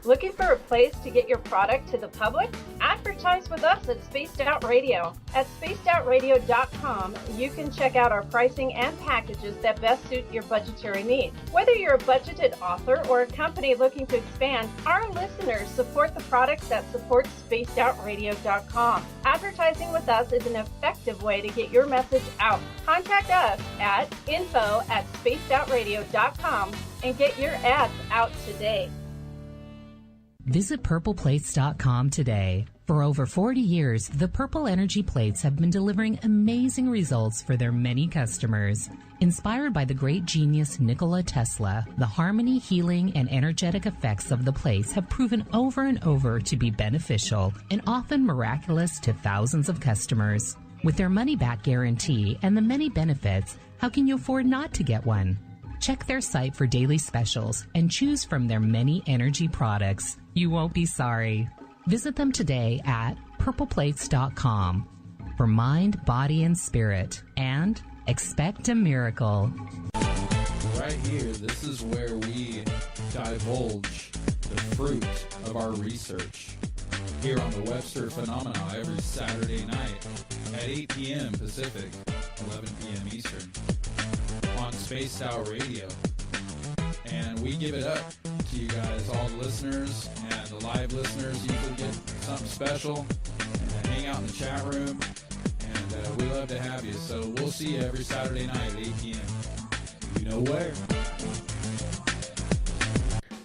Looking for a place to get your product to the public? Advertise with us at Spaced Out Radio. At spacedoutradio.com, you can check out our pricing and packages that best suit your budgetary needs. Whether you're a budgeted author or a company looking to expand, our listeners support the products that support spacedoutradio.com. Advertising with us is an effective way to get your message out. Contact us at info@spacedoutradio.com and get your ads out today. Visit purpleplates.com today. For over 40 years, the Purple Energy Plates have been delivering amazing results for their many customers. Inspired by the great genius Nikola Tesla, the harmony, healing, and energetic effects of the plates have proven over and over to be beneficial and often miraculous to thousands of customers. With their money-back guarantee and the many benefits, how can you afford not to get one? Check their site for daily specials and choose from their many energy products. You won't be sorry. Visit them today at purpleplates.com for mind, body, and spirit, and expect a miracle. Right here, this is where we divulge the fruit of our research. Here on the Webster Phenomena every Saturday night at 8 p.m. Pacific. 11 p.m. Eastern, on Spaced Out Radio. And we give it up to you guys, all the listeners and the live listeners. You can get something special and hang out in the chat room. And we love to have you. So we'll see you every Saturday night at 8 p.m. You know where.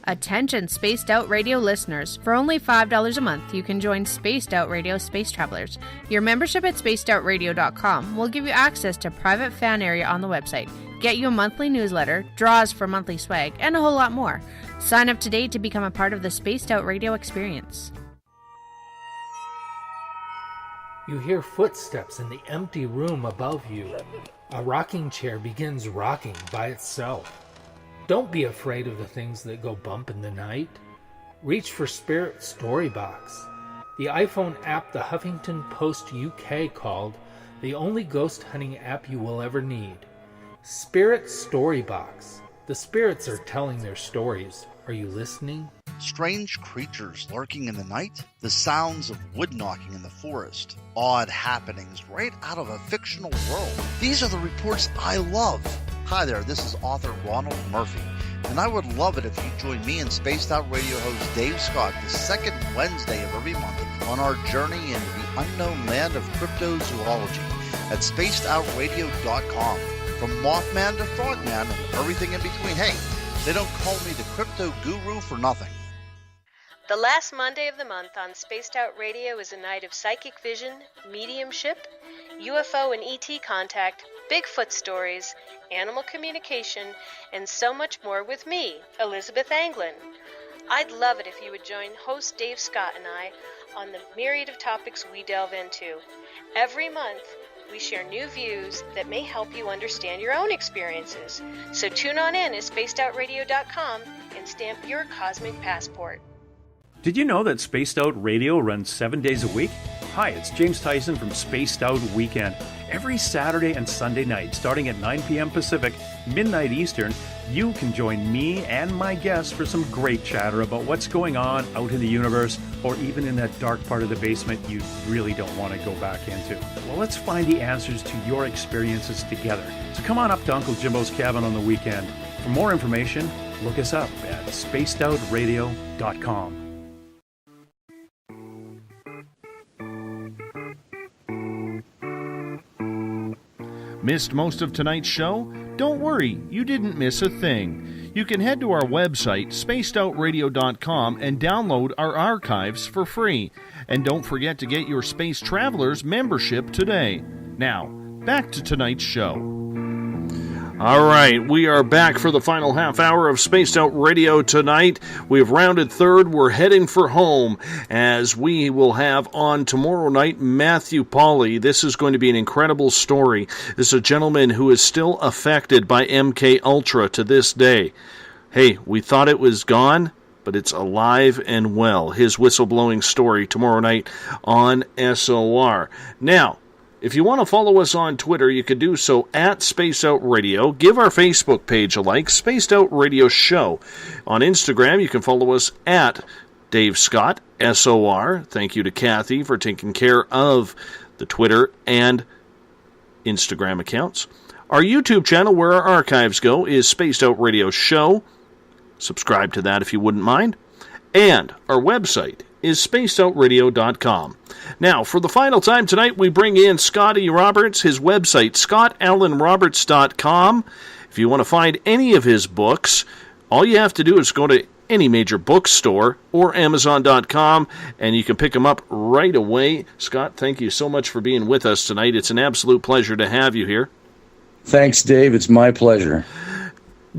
Attention Spaced Out Radio listeners. For only $5 a month, you can join Spaced Out Radio Space Travelers. Your membership at spacedoutradio.com will give you access to private fan area on the website, get you a monthly newsletter, draws for monthly swag, and a whole lot more. Sign up today to become a part of the Spaced Out Radio experience. You hear footsteps in the empty room above you. A rocking chair begins rocking by itself. Don't be afraid of the things that go bump in the night. Reach for Spirit Storybox, the iPhone app the Huffington Post UK called the only ghost hunting app you will ever need. Spirit Storybox. The spirits are telling their stories. Are you listening? Strange creatures lurking in the night, the sounds of wood knocking in the forest, odd happenings right out of a fictional world. These are the reports I love. Hi there, this is author Ronald Murphy, and I would love it if you join me and Spaced Out Radio host Dave Scott the second Wednesday of every month on our journey into the unknown land of cryptozoology at spacedoutradio.com. From Mothman to Frogman and everything in between. Hey, they don't call me the crypto guru for nothing. The last Monday of the month on Spaced Out Radio is a night of psychic vision, mediumship, UFO and ET contact, Bigfoot stories, animal communication, and so much more with me, Elizabeth Anglin. I'd love it if you would join host Dave Scott and I on the myriad of topics we delve into. Every month, we share new views that may help you understand your own experiences. So tune on in at spacedoutradio.com and stamp your cosmic passport. Did you know that Spaced Out Radio runs 7 days a week? Hi, it's James Tyson from Spaced Out Weekend. Every Saturday and Sunday night, starting at 9 p.m. Pacific, midnight Eastern, you can join me and my guests for some great chatter about what's going on out in the universe, or even in that dark part of the basement you really don't want to go back into. Well, let's find the answers to your experiences together. So come on up to Uncle Jimbo's cabin on the weekend. For more information, look us up at spacedoutradio.com. Missed most of tonight's show? Don't worry, you didn't miss a thing. You can head to our website, spacedoutradio.com, and download our archives for free. And don't forget to get your Space Travelers membership today. Now, back to tonight's show. All right, we are back for the final half hour of Spaced Out Radio tonight. We've rounded third. We're heading for home as we will have on tomorrow night Matthew Pauly. This is going to be an incredible story. This is a gentleman who is still affected by MK Ultra to this day. Hey, we thought it was gone, but it's alive and well. His whistleblowing story tomorrow night on SOR. Now, if you want to follow us on Twitter, you can do so at Spaced Out Radio. Give our Facebook page a like, Spaced Out Radio Show. On Instagram, you can follow us at Dave Scott, SOR. Thank you to Kathy for taking care of the Twitter and Instagram accounts. Our YouTube channel, where our archives go, is Spaced Out Radio Show. Subscribe to that if you wouldn't mind. And our website is spacedoutradio.com. Now, for the final time tonight, we bring in Scotty Roberts, his website, scottallenroberts.com. If you want to find any of his books, all you have to do is go to any major bookstore or Amazon.com, and you can pick them up right away. Scott, thank you so much for being with us tonight. It's an absolute pleasure to have you here. Thanks, Dave. It's my pleasure.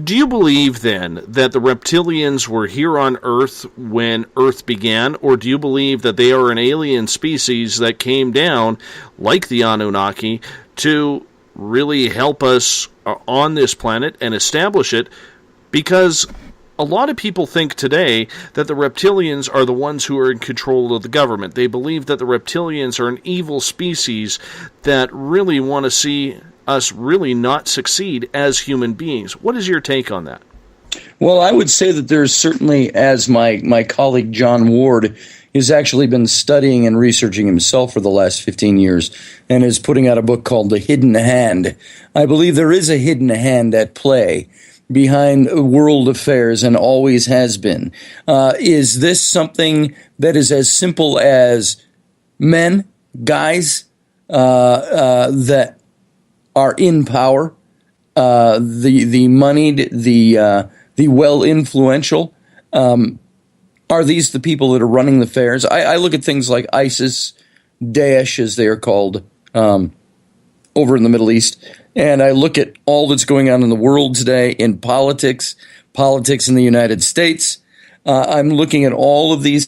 Do you believe, then, that the reptilians were here on Earth when Earth began, or do you believe that they are an alien species that came down, like the Anunnaki, to really help us on this planet and establish it? Because a lot of people think today that the reptilians are the ones who are in control of the government. They believe that the reptilians are an evil species that really want to see us really not succeed as human beings. What is your take on that? Well, I would say that there's certainly, as my colleague John Ward has actually been studying and researching himself for the last 15 years and is putting out a book called The Hidden Hand. I believe there is a hidden hand at play behind world affairs and always has been. Is this something that is as simple as men, guys, that are in power, the moneyed, the well-influential? Are these the people that are running the fairs? I look at things like ISIS, Daesh, as they are called, over in the Middle East, and I look at all that's going on in the world today in politics in the United States. I'm looking at all of these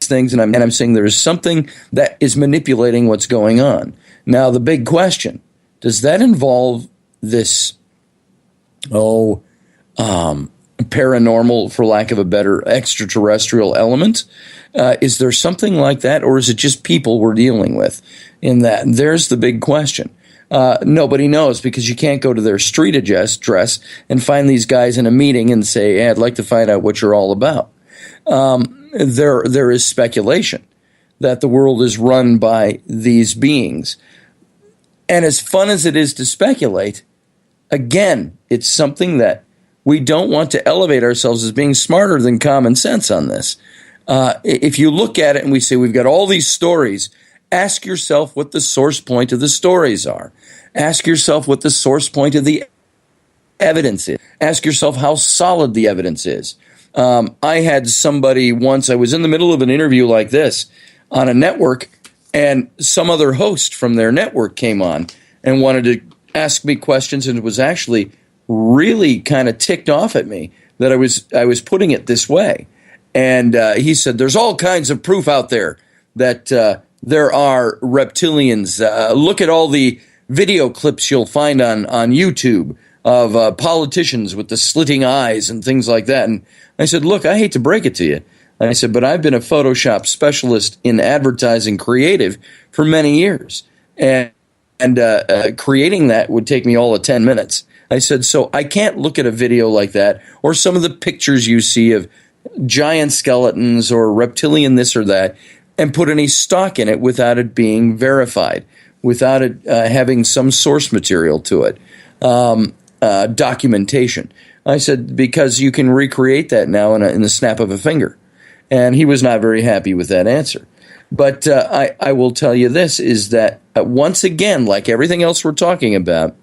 things, and I'm saying there is something that is manipulating what's going on. Now, the big question, does that involve this, paranormal, for lack of a better, extraterrestrial element? Is there something like that, or is it just people we're dealing with in that? And there's the big question. Nobody knows, because you can't go to their street address and find these guys in a meeting and say, hey, I'd like to find out what you're all about. There is speculation that the world is run by these beings. And as fun as it is to speculate, again, it's something that we don't want to elevate ourselves as being smarter than common sense on this. If you look at it and we say we've got all these stories, ask yourself what the source point of the stories are. Ask yourself what the source point of the evidence is. Ask yourself how solid the evidence is. I had somebody once, I was in the middle of an interview like this on a network, and some other host from their network came on and wanted to ask me questions, and was actually really kind of ticked off at me that I was putting it this way. And he said, there's all kinds of proof out there that there are reptilians. Look at all the video clips you'll find on YouTube of politicians with the slitting eyes and things like that. And I said, look, I hate to break it to you. I said, but I've been a Photoshop specialist in advertising creative for many years. And creating that would take me all of 10 minutes. I said, so I can't look at a video like that, or some of the pictures you see of giant skeletons or reptilian this or that, and put any stock in it without it being verified, without it having some source material to it, documentation. I said, because you can recreate that now in the snap of a finger. And he was not very happy with that answer. But I will tell you this, is that once again, like everything else we're talking about,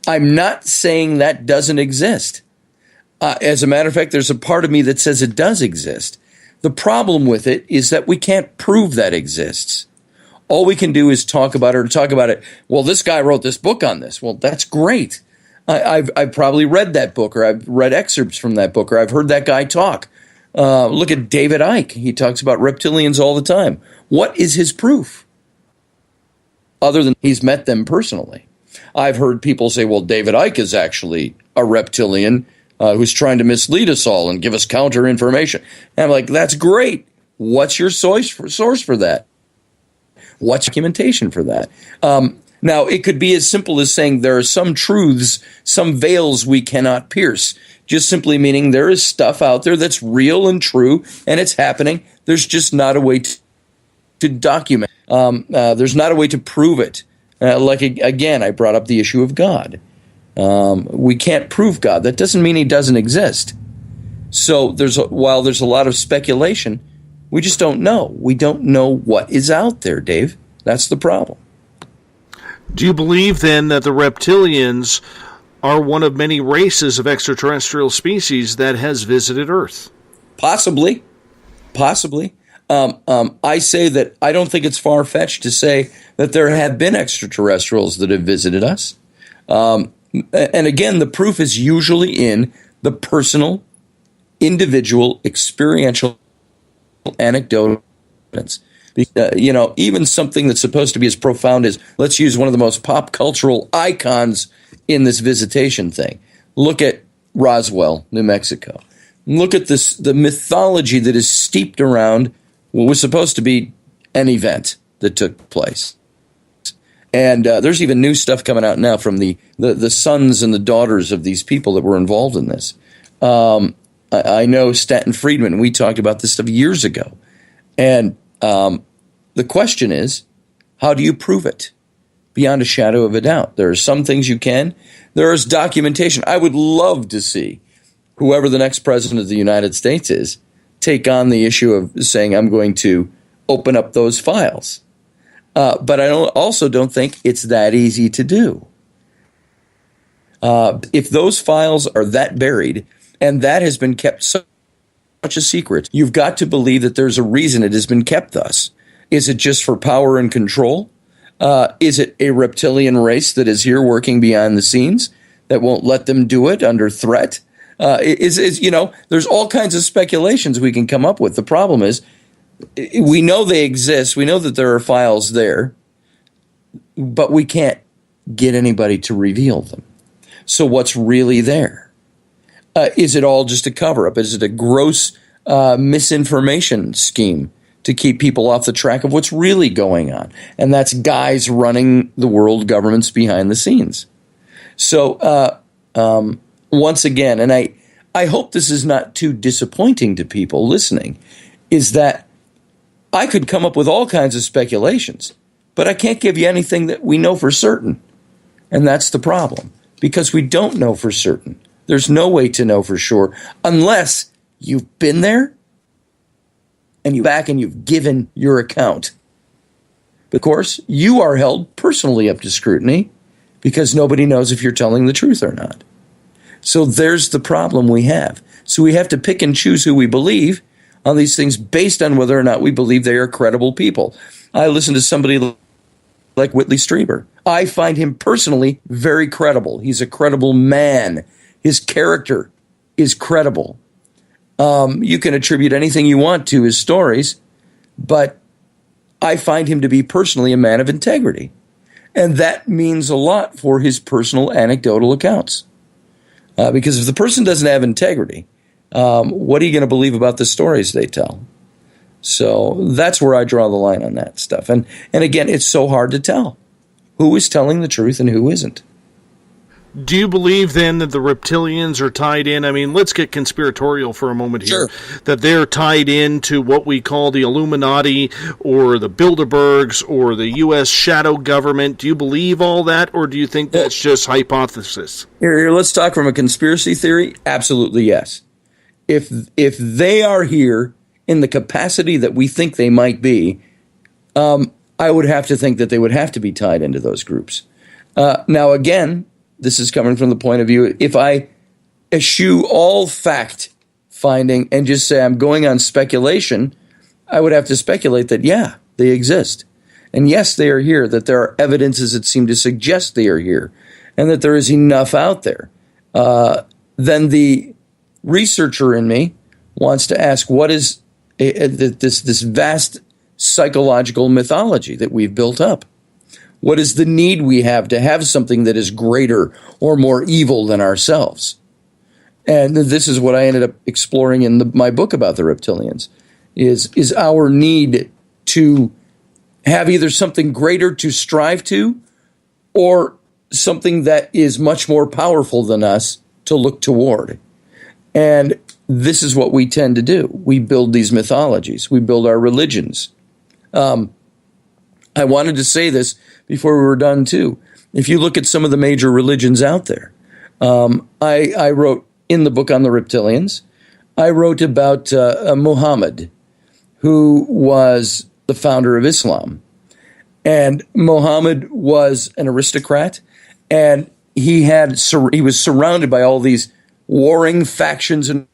I'm not saying that doesn't exist. As a matter of fact, there's a part of me that says it does exist. The problem with it is that we can't prove that exists. All we can do is talk about it. Well, this guy wrote this book on this. Well, that's great. I've probably read that book, or I've read excerpts from that book, or I've heard that guy talk. Look at David Icke. He talks about reptilians all the time. What is his proof? Other than he's met them personally. I've heard people say, well, David Icke is actually a reptilian who's trying to mislead us all and give us counter information. And I'm like, that's great. What's your source for that? What's documentation for that? Now, it could be as simple as saying there are some truths, some veils we cannot pierce. Just simply meaning there is stuff out there that's real and true, and it's happening. There's just not a way to document. There's not a way to prove it. Again, I brought up the issue of God. We can't prove God. That doesn't mean he doesn't exist. So while there's a lot of speculation, we just don't know. We don't know what is out there, Dave. That's the problem. Do you believe then that the reptilians are one of many races of extraterrestrial species that has visited Earth? Possibly. I say that I don't think it's far-fetched to say that there have been extraterrestrials that have visited us. And again, the proof is usually in the personal, individual, experiential, anecdotal evidence. Even something that's supposed to be as profound as, let's use one of the most pop cultural icons in this visitation thing. Look at Roswell, New Mexico. Look at the mythology that is steeped around what was supposed to be an event that took place. And there's even new stuff coming out now from the sons and the daughters of these people that were involved in this. I know Stanton Friedman. We talked about this stuff years ago. And the question is, how do you prove it? Beyond a shadow of a doubt. There are some things you can. There is documentation. I would love to see whoever the next president of the United States is take on the issue of saying, I'm going to open up those files. But I also don't think it's that easy to do. If those files are that buried, and that has been kept such a secret, you've got to believe that there's a reason it has been kept thus. Is it just for power and control? Is it a reptilian race that is here working behind the scenes that won't let them do it under threat? There's all kinds of speculations we can come up with. The problem is, we know they exist. We know that there are files there, but we can't get anybody to reveal them. So what's really there? Is it all just a cover-up? Is it a gross misinformation scheme to keep people off the track of what's really going on? And that's guys running the world governments behind the scenes. So once again, and I hope this is not too disappointing to people listening, is that I could come up with all kinds of speculations, but I can't give you anything that we know for certain. And that's the problem, because we don't know for certain. There's no way to know for sure unless you've been there and you've given your account. Of course, you are held personally up to scrutiny because nobody knows if you're telling the truth or not. So there's the problem we have. So we have to pick and choose who we believe on these things based on whether or not we believe they are credible people. I listen to somebody like Whitley Strieber. I find him personally very credible. He's a credible man. His character is credible. You can attribute anything you want to his stories, but I find him to be personally a man of integrity. And that means a lot for his personal anecdotal accounts. Because if the person doesn't have integrity, what are you going to believe about the stories they tell? So that's where I draw the line on that stuff. And again, it's so hard to tell who is telling the truth and who isn't. Do you believe then that the reptilians are tied in? I mean, let's get conspiratorial for a moment here. Sure. That they're tied into what we call the Illuminati or the Bilderbergs or the U.S. shadow government. Do you believe all that, or do you think that's just hypothesis? Here, let's talk from a conspiracy theory. Absolutely, yes. If they are here in the capacity that we think they might be, I would have to think that they would have to be tied into those groups. Now, again, this is coming from the point of view, if I eschew all fact finding and just say I'm going on speculation, I would have to speculate that, yeah, they exist. And yes, they are here, that there are evidences that seem to suggest they are here, and that there is enough out there. Then the researcher in me wants to ask, what is this vast psychological mythology that we've built up? What is the need we have to have something that is greater or more evil than ourselves? And this is what I ended up exploring in my book about the reptilians, is our need to have either something greater to strive to or something that is much more powerful than us to look toward. And this is what we tend to do. We build these mythologies. We build our religions. I wanted to say this before we were done, too. If you look at some of the major religions out there, I wrote in the book on the reptilians, I wrote about Muhammad, who was the founder of Islam. And Muhammad was an aristocrat, and he was surrounded by all these warring factions and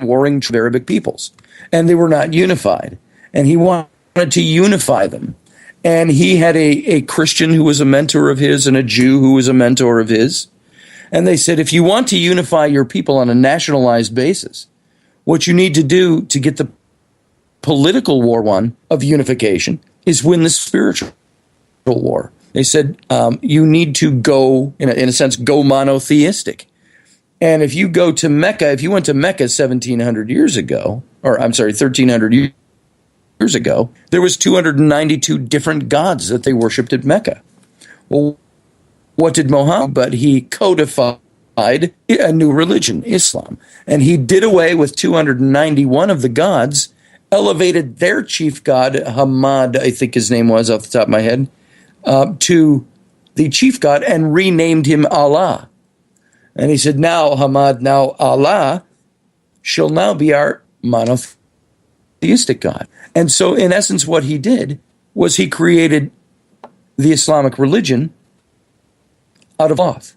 warring Arabic peoples, and they were not unified. And he wanted to unify them. And he had a Christian who was a mentor of his and a Jew who was a mentor of his. And they said, if you want to unify your people on a nationalized basis, what you need to do to get the political war won of unification is win the spiritual war. They said, you need to go, in a sense, go monotheistic. And if you go to Mecca, if you went to Mecca 1,700 years ago, or I'm sorry, 1,300 years ago, there was 292 different gods that they worshipped at Mecca. Well, what did Muhammad? But he codified a new religion, Islam. And he did away with 291 of the gods, elevated their chief god, Hamad, I think his name was off the top of my head, to the chief god and renamed him Allah. And he said, now Hamad, now Allah shall now be our monotheistic God. And so in essence, what he did was he created the Islamic religion out of love.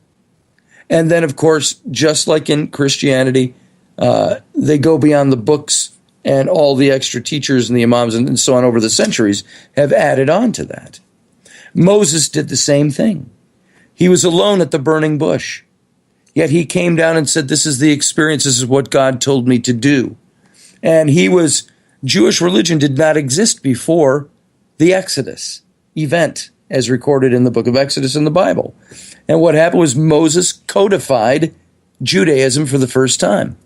And then, of course, just like in Christianity, they go beyond the books, and all the extra teachers and the imams and so on over the centuries have added on to that. Moses did the same thing. He was alone at the burning bush, yet he came down and said, this is the experience, this is what God told me to do. And Jewish religion did not exist before the Exodus event, as recorded in the book of Exodus in the Bible. And what happened was Moses codified Judaism for the first time.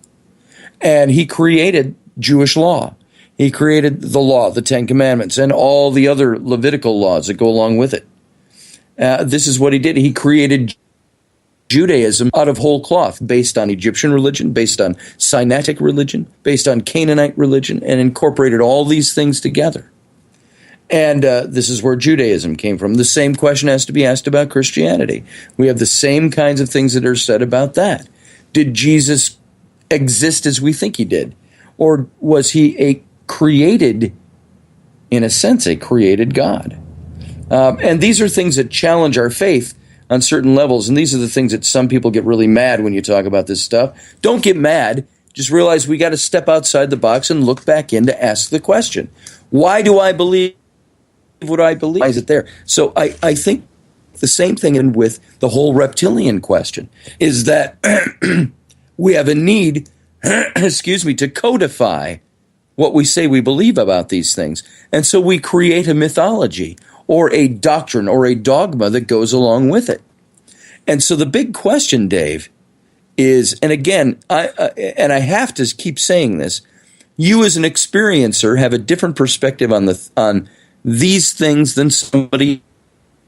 And he created Jewish law. He created the law, the Ten Commandments, and all the other Levitical laws that go along with it. This is what he did. He created Judaism out of whole cloth, based on Egyptian religion, based on Sinaitic religion, based on Canaanite religion, and incorporated all these things together. And this is where Judaism came from. The same question has to be asked about Christianity. We have the same kinds of things that are said about that. Did Jesus exist as we think he did? Or was he in a sense, a created God? And these are things that challenge our faith on certain levels. And these are the things that some people get really mad when you talk about this stuff. Don't get mad. Just realize we got to step outside the box and look back in to ask the question. Why do I believe what I believe? Why is it there? So I think the same thing with the whole reptilian question is that we have a need, to codify what we say we believe about these things. And so we create a mythology or a doctrine or a dogma that goes along with it. And so the big question, Dave, is, and again, I have to keep saying this, you as an experiencer have a different perspective on these things than somebody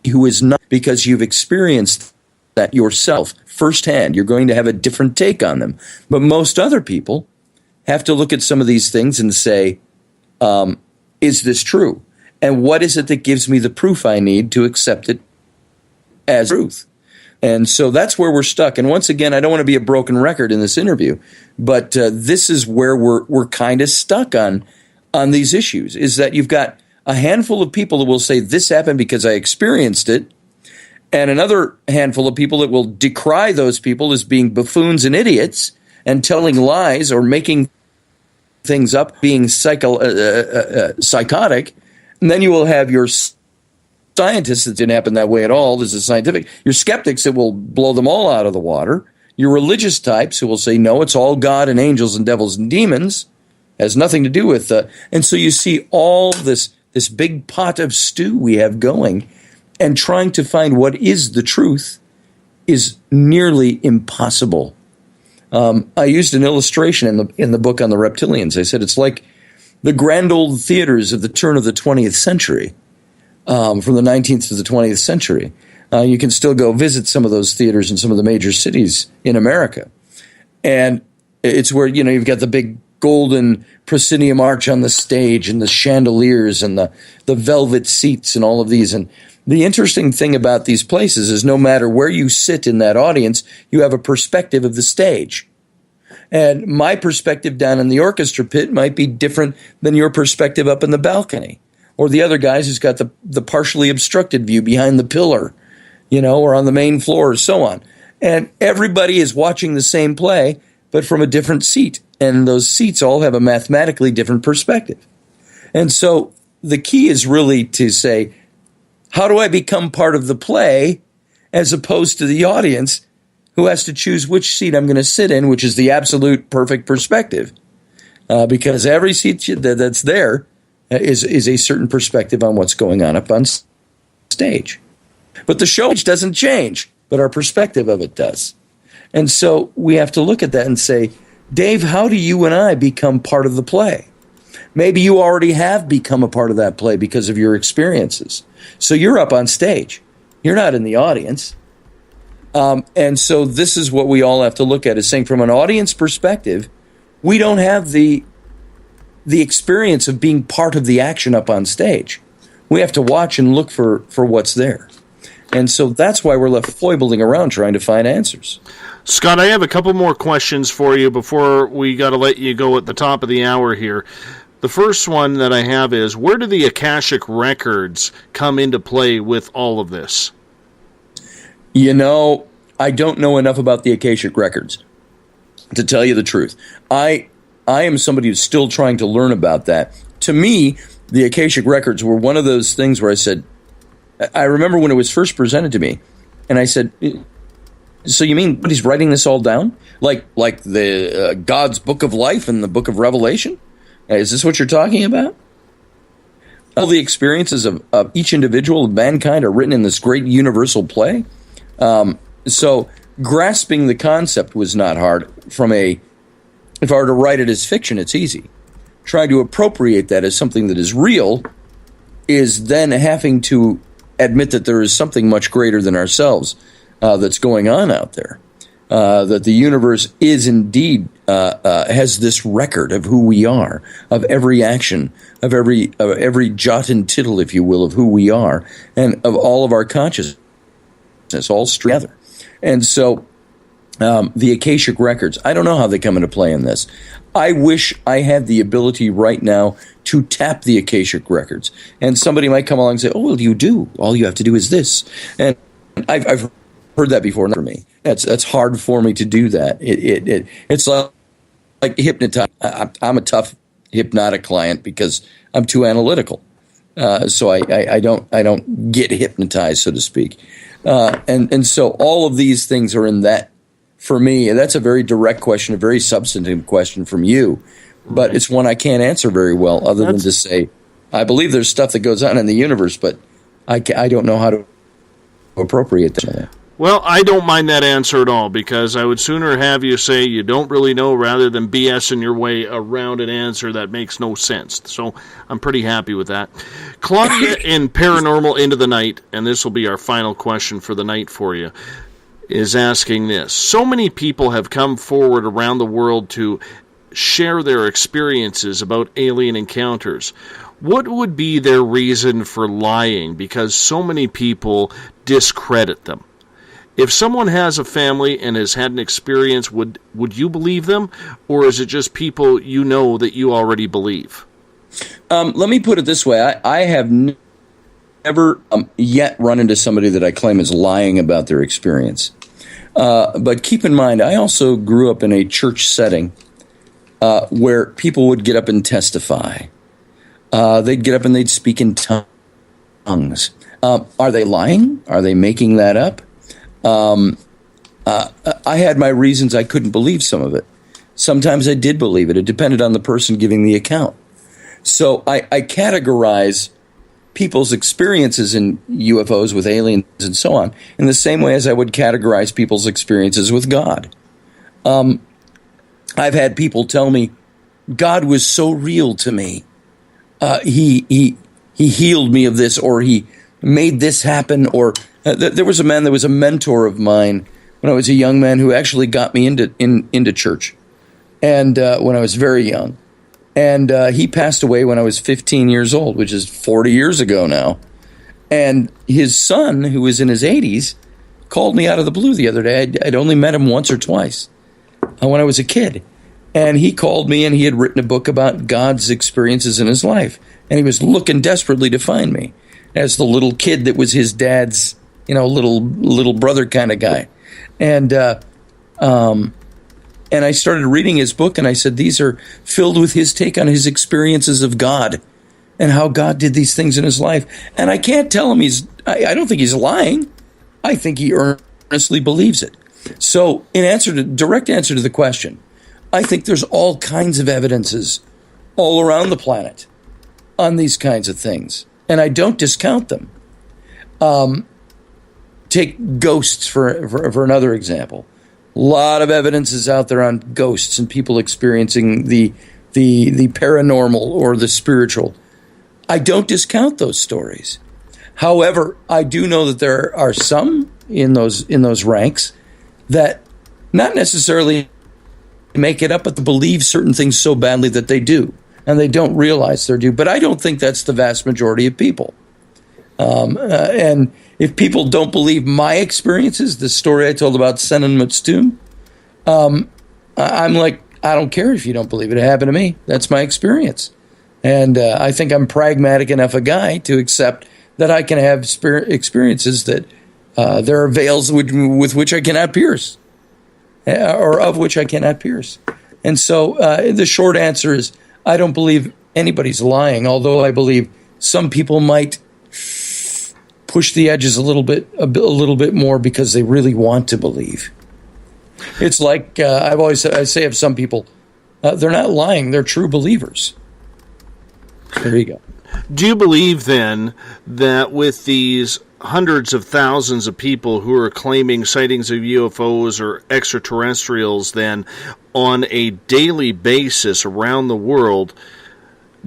who is not, because you've experienced that yourself firsthand. You're going to have a different take on them. But most other people have to look at some of these things and say, is this true? And what is it that gives me the proof I need to accept it as truth? And so that's where we're stuck. And once again, I don't want to be a broken record in this interview, but this is where we're kind of stuck on these issues, is that you've got a handful of people that will say this happened because I experienced it, and another handful of people that will decry those people as being buffoons and idiots and telling lies or making things up, being psychotic. And then you will have your scientists that didn't happen that way at all. This is scientific. Your skeptics that will blow them all out of the water. Your religious types who will say, no, it's all God and angels and devils and demons. Has nothing to do with and so you see all this big pot of stew we have going, and trying to find what is the truth is nearly impossible. I used an illustration in the book on the reptilians. I said it's like the grand old theaters of the turn of the 20th century, from the 19th to the 20th century. You can still go visit some of those theaters in some of the major cities in America. And it's where, you've got the big golden proscenium arch on the stage and the chandeliers and the velvet seats and all of these. And the interesting thing about these places is no matter where you sit in that audience, you have a perspective of the stage. And my perspective down in the orchestra pit might be different than your perspective up in the balcony. Or the other guys who's got the partially obstructed view behind the pillar, or on the main floor or so on. And everybody is watching the same play, but from a different seat. And those seats all have a mathematically different perspective. And so the key is really to say, how do I become part of the play as opposed to the audience who has to choose which seat I'm going to sit in, which is the absolute perfect perspective? Because every seat that's there is a certain perspective on what's going on up on stage. But the show doesn't change, but our perspective of it does. And so we have to look at that and say, Dave, how do you and I become part of the play? Maybe you already have become a part of that play because of your experiences. So you're up on stage. You're not in the audience. And so this is what we all have to look at, is saying from an audience perspective, we don't have the experience of being part of the action up on stage. We have to watch and look for what's there. And so that's why we're left foiling around trying to find answers. Scott, I have a couple more questions for you before we got to let you go at the top of the hour here. The first one that I have is, where do the Akashic Records come into play with all of this? You know, I don't know enough about the Akashic Records, to tell you the truth. I am somebody who's still trying to learn about that. To me, the Akashic Records were one of those things where I said, I remember when it was first presented to me, and I said, so you mean he's writing this all down? Like the God's Book of Life and the Book of Revelation? Is this what you're talking about? All the experiences of each individual of mankind are written in this great universal play. So grasping the concept was not hard. If I were to write it as fiction, it's easy. Trying to appropriate that as something that is real is then having to admit that there is something much greater than ourselves that's going on out there. That the universe is indeed has this record of who we are, of every action, of every jot and tittle, if you will, of who we are, and of all of our consciousness, all together. And so the Akashic Records, I don't know how they come into play in this. I wish I had the ability right now to tap the Akashic Records. And somebody might come along and say, oh, well, you do. All you have to do is this. And I've heard that before. For me, that's hard for me to do that. It's like hypnotize. I'm a tough hypnotic client because I'm too analytical. So I don't get hypnotized, so to speak. And so all of these things are in that. For me, that's a very direct question, a very substantive question from you, but it's one I can't answer very well other than to say, I believe there's stuff that goes on in the universe, but I don't know how to appropriate that. Well, I don't mind that answer at all, because I would sooner have you say you don't really know rather than BSing your way around an answer that makes no sense. So I'm pretty happy with that. Claudia in Paranormal Into the Night, and this will be our final question for the night for you, is asking this. So many people have come forward around the world to share their experiences about alien encounters. What would be their reason for lying? Because so many people discredit them. If someone has a family and has had an experience, would you believe them? Or is it just people you know that you already believe? Let me put it this way. I have never yet run into somebody that I claim is lying about their experience. But keep in mind, I also grew up in a church setting where people would get up and testify. They'd get up and they'd speak in tongues. Are they lying? Are they making that up? I had my reasons I couldn't believe some of it. Sometimes I did believe it. It depended on the person giving the account. So I categorize people's experiences in UFOs with aliens and so on in the same way as I would categorize people's experiences with God. I've had people tell me, God was so real to me. He healed me of this, or he made this happen, or there was a man that was a mentor of mine when I was a young man who actually got me into church, and when I was very young. And he passed away when I was 15 years old, which is 40 years ago now. And his son, who was in his 80s, called me out of the blue the other day. I'd only met him once or twice when I was a kid. And he called me, and he had written a book about God's experiences in his life. And he was looking desperately to find me as the little kid that was his dad's, little brother kind of guy. And I started reading his book, and I said, these are filled with his take on his experiences of God and how God did these things in his life. And I can't tell him I don't think he's lying. I think he earnestly believes it. So direct answer to the question, I think there's all kinds of evidences all around the planet on these kinds of things. And I don't discount them. Take ghosts for another example. A lot of evidence is out there on ghosts and people experiencing the paranormal or the spiritual. I don't discount those stories. However, I do know that there are some in those ranks that not necessarily make it up, but to believe certain things so badly that they do, and they don't realize they're due. But I don't think that's the vast majority of people. And if people don't believe my experiences, the story I told about Senan Matstoon, I'm like, I don't care if you don't believe it. It happened to me. That's my experience. And I think I'm pragmatic enough a guy to accept that I can have experiences that there are veils with which I cannot pierce, or of which I cannot pierce. And so the short answer is I don't believe anybody's lying, although I believe some people might push the edges a little bit more because they really want to believe. It's like I say of some people, they're not lying; they're true believers. There you go. Do you believe then that with these hundreds of thousands of people who are claiming sightings of UFOs or extraterrestrials then on a daily basis around the world,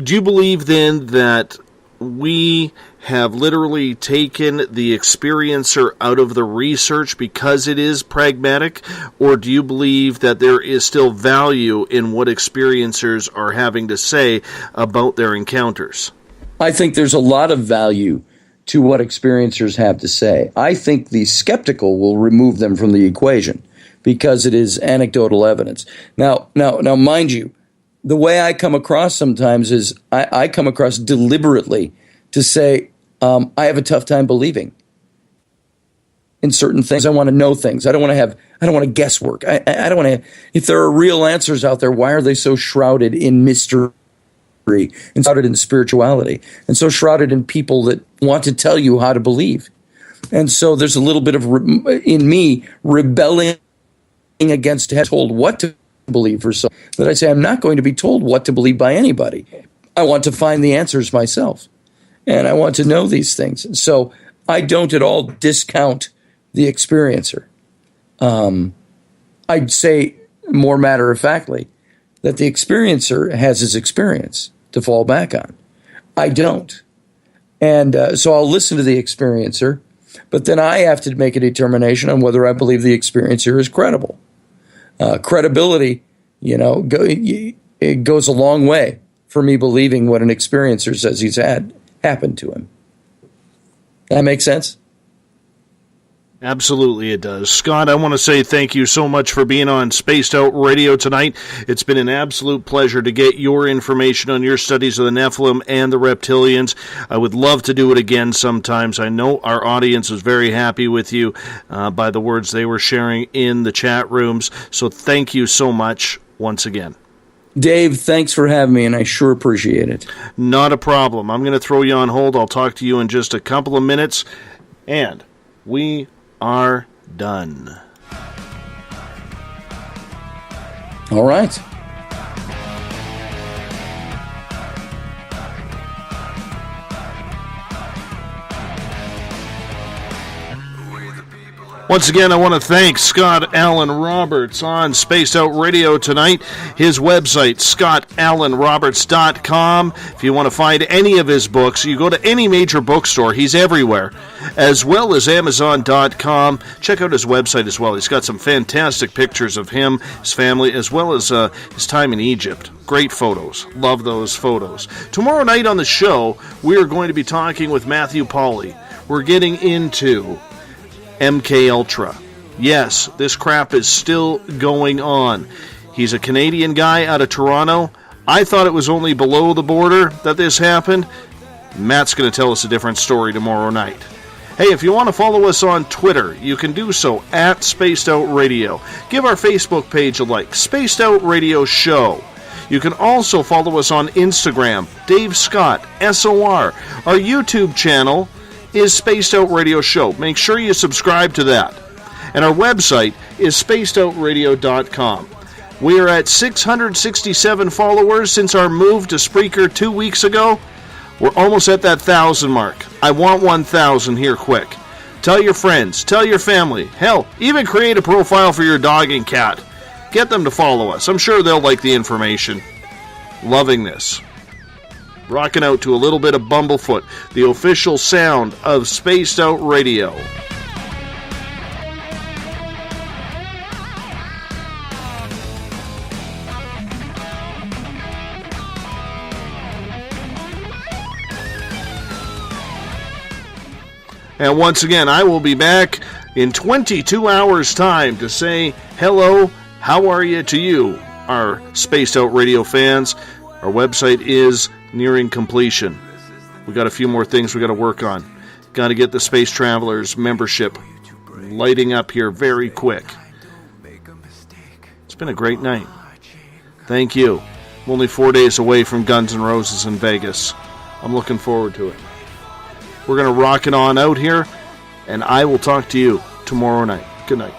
do you believe then that we have literally taken the experiencer out of the research because it is pragmatic, or do you believe that there is still value in what experiencers are having to say about their encounters? I think there's a lot of value to what experiencers have to say. I think the skeptical will remove them from the equation because it is anecdotal evidence. Now, mind you, the way I come across sometimes is I come across deliberately to say, I have a tough time believing in certain things. I want to know things. I don't want to guesswork. I don't want to, if there are real answers out there, why are they so shrouded in mystery and shrouded in spirituality and so shrouded in people that want to tell you how to believe? And so there's a little bit of, in me, rebelling against having told what to believe for so that I say I'm not going to be told what to believe by anybody. I want to find the answers myself. And I want to know these things. So I don't at all discount the experiencer. I'd say more matter-of-factly that the experiencer has his experience to fall back on. I don't. And so I'll listen to the experiencer, but then I have to make a determination on whether I believe the experiencer is credible. Credibility, it goes a long way for me believing what an experiencer says he's had happened to him. That makes sense? Absolutely it does. Scott, I want to say thank you so much for being on Spaced Out Radio tonight. It's been an absolute pleasure to get your information on your studies of the Nephilim and the Reptilians. I would love to do it again sometimes. I know our audience was very happy with you by the words they were sharing in the chat rooms. So thank you so much once again. Dave, thanks for having me, and I sure appreciate it. Not a problem. I'm going to throw you on hold. I'll talk to you in just a couple of minutes, and we are done. All right. Once again, I want to thank Scott Alan Roberts on Spaced Out Radio tonight. His website, scottallenroberts.com. If you want to find any of his books, you go to any major bookstore. He's everywhere, as well as Amazon.com. Check out his website as well. He's got some fantastic pictures of him, his family, as well as his time in Egypt. Great photos. Love those photos. Tomorrow night on the show, we are going to be talking with Matthew Pauly. We're getting into MK Ultra. Yes, this crap is still going on. He's a Canadian guy out of Toronto. I thought it was only below the border that this happened. Matt's going to tell us a different story tomorrow night. Hey, if you want to follow us on Twitter, you can do so at Spaced Out Radio. Give our Facebook page a like, Spaced Out Radio Show. You can also follow us on Instagram, Dave Scott, SOR. Our YouTube channel is Spaced Out Radio Show. Make sure you subscribe to that. And our website is spacedoutradio.com. We are at 667 followers since our move to Spreaker 2 weeks ago. We're almost at that 1,000 mark. I want 1,000 here quick. Tell your friends, tell your family. Hell, even create a profile for your dog and cat. Get them to follow us. I'm sure they'll like the information. Loving this. Rocking out to a little bit of Bumblefoot, the official sound of Spaced Out Radio. And once again, I will be back in 22 hours' time to say hello, how are you to you, our Spaced Out Radio fans. Our website is nearing completion. We got a few more things we got to work on. Got to get the Space Travelers membership lighting up here very quick. It's been a great night. Thank you. I'm only 4 days away from Guns N' Roses in Vegas. I'm looking forward to it. We're going to rock it on out here, and I will talk to you tomorrow night. Good night.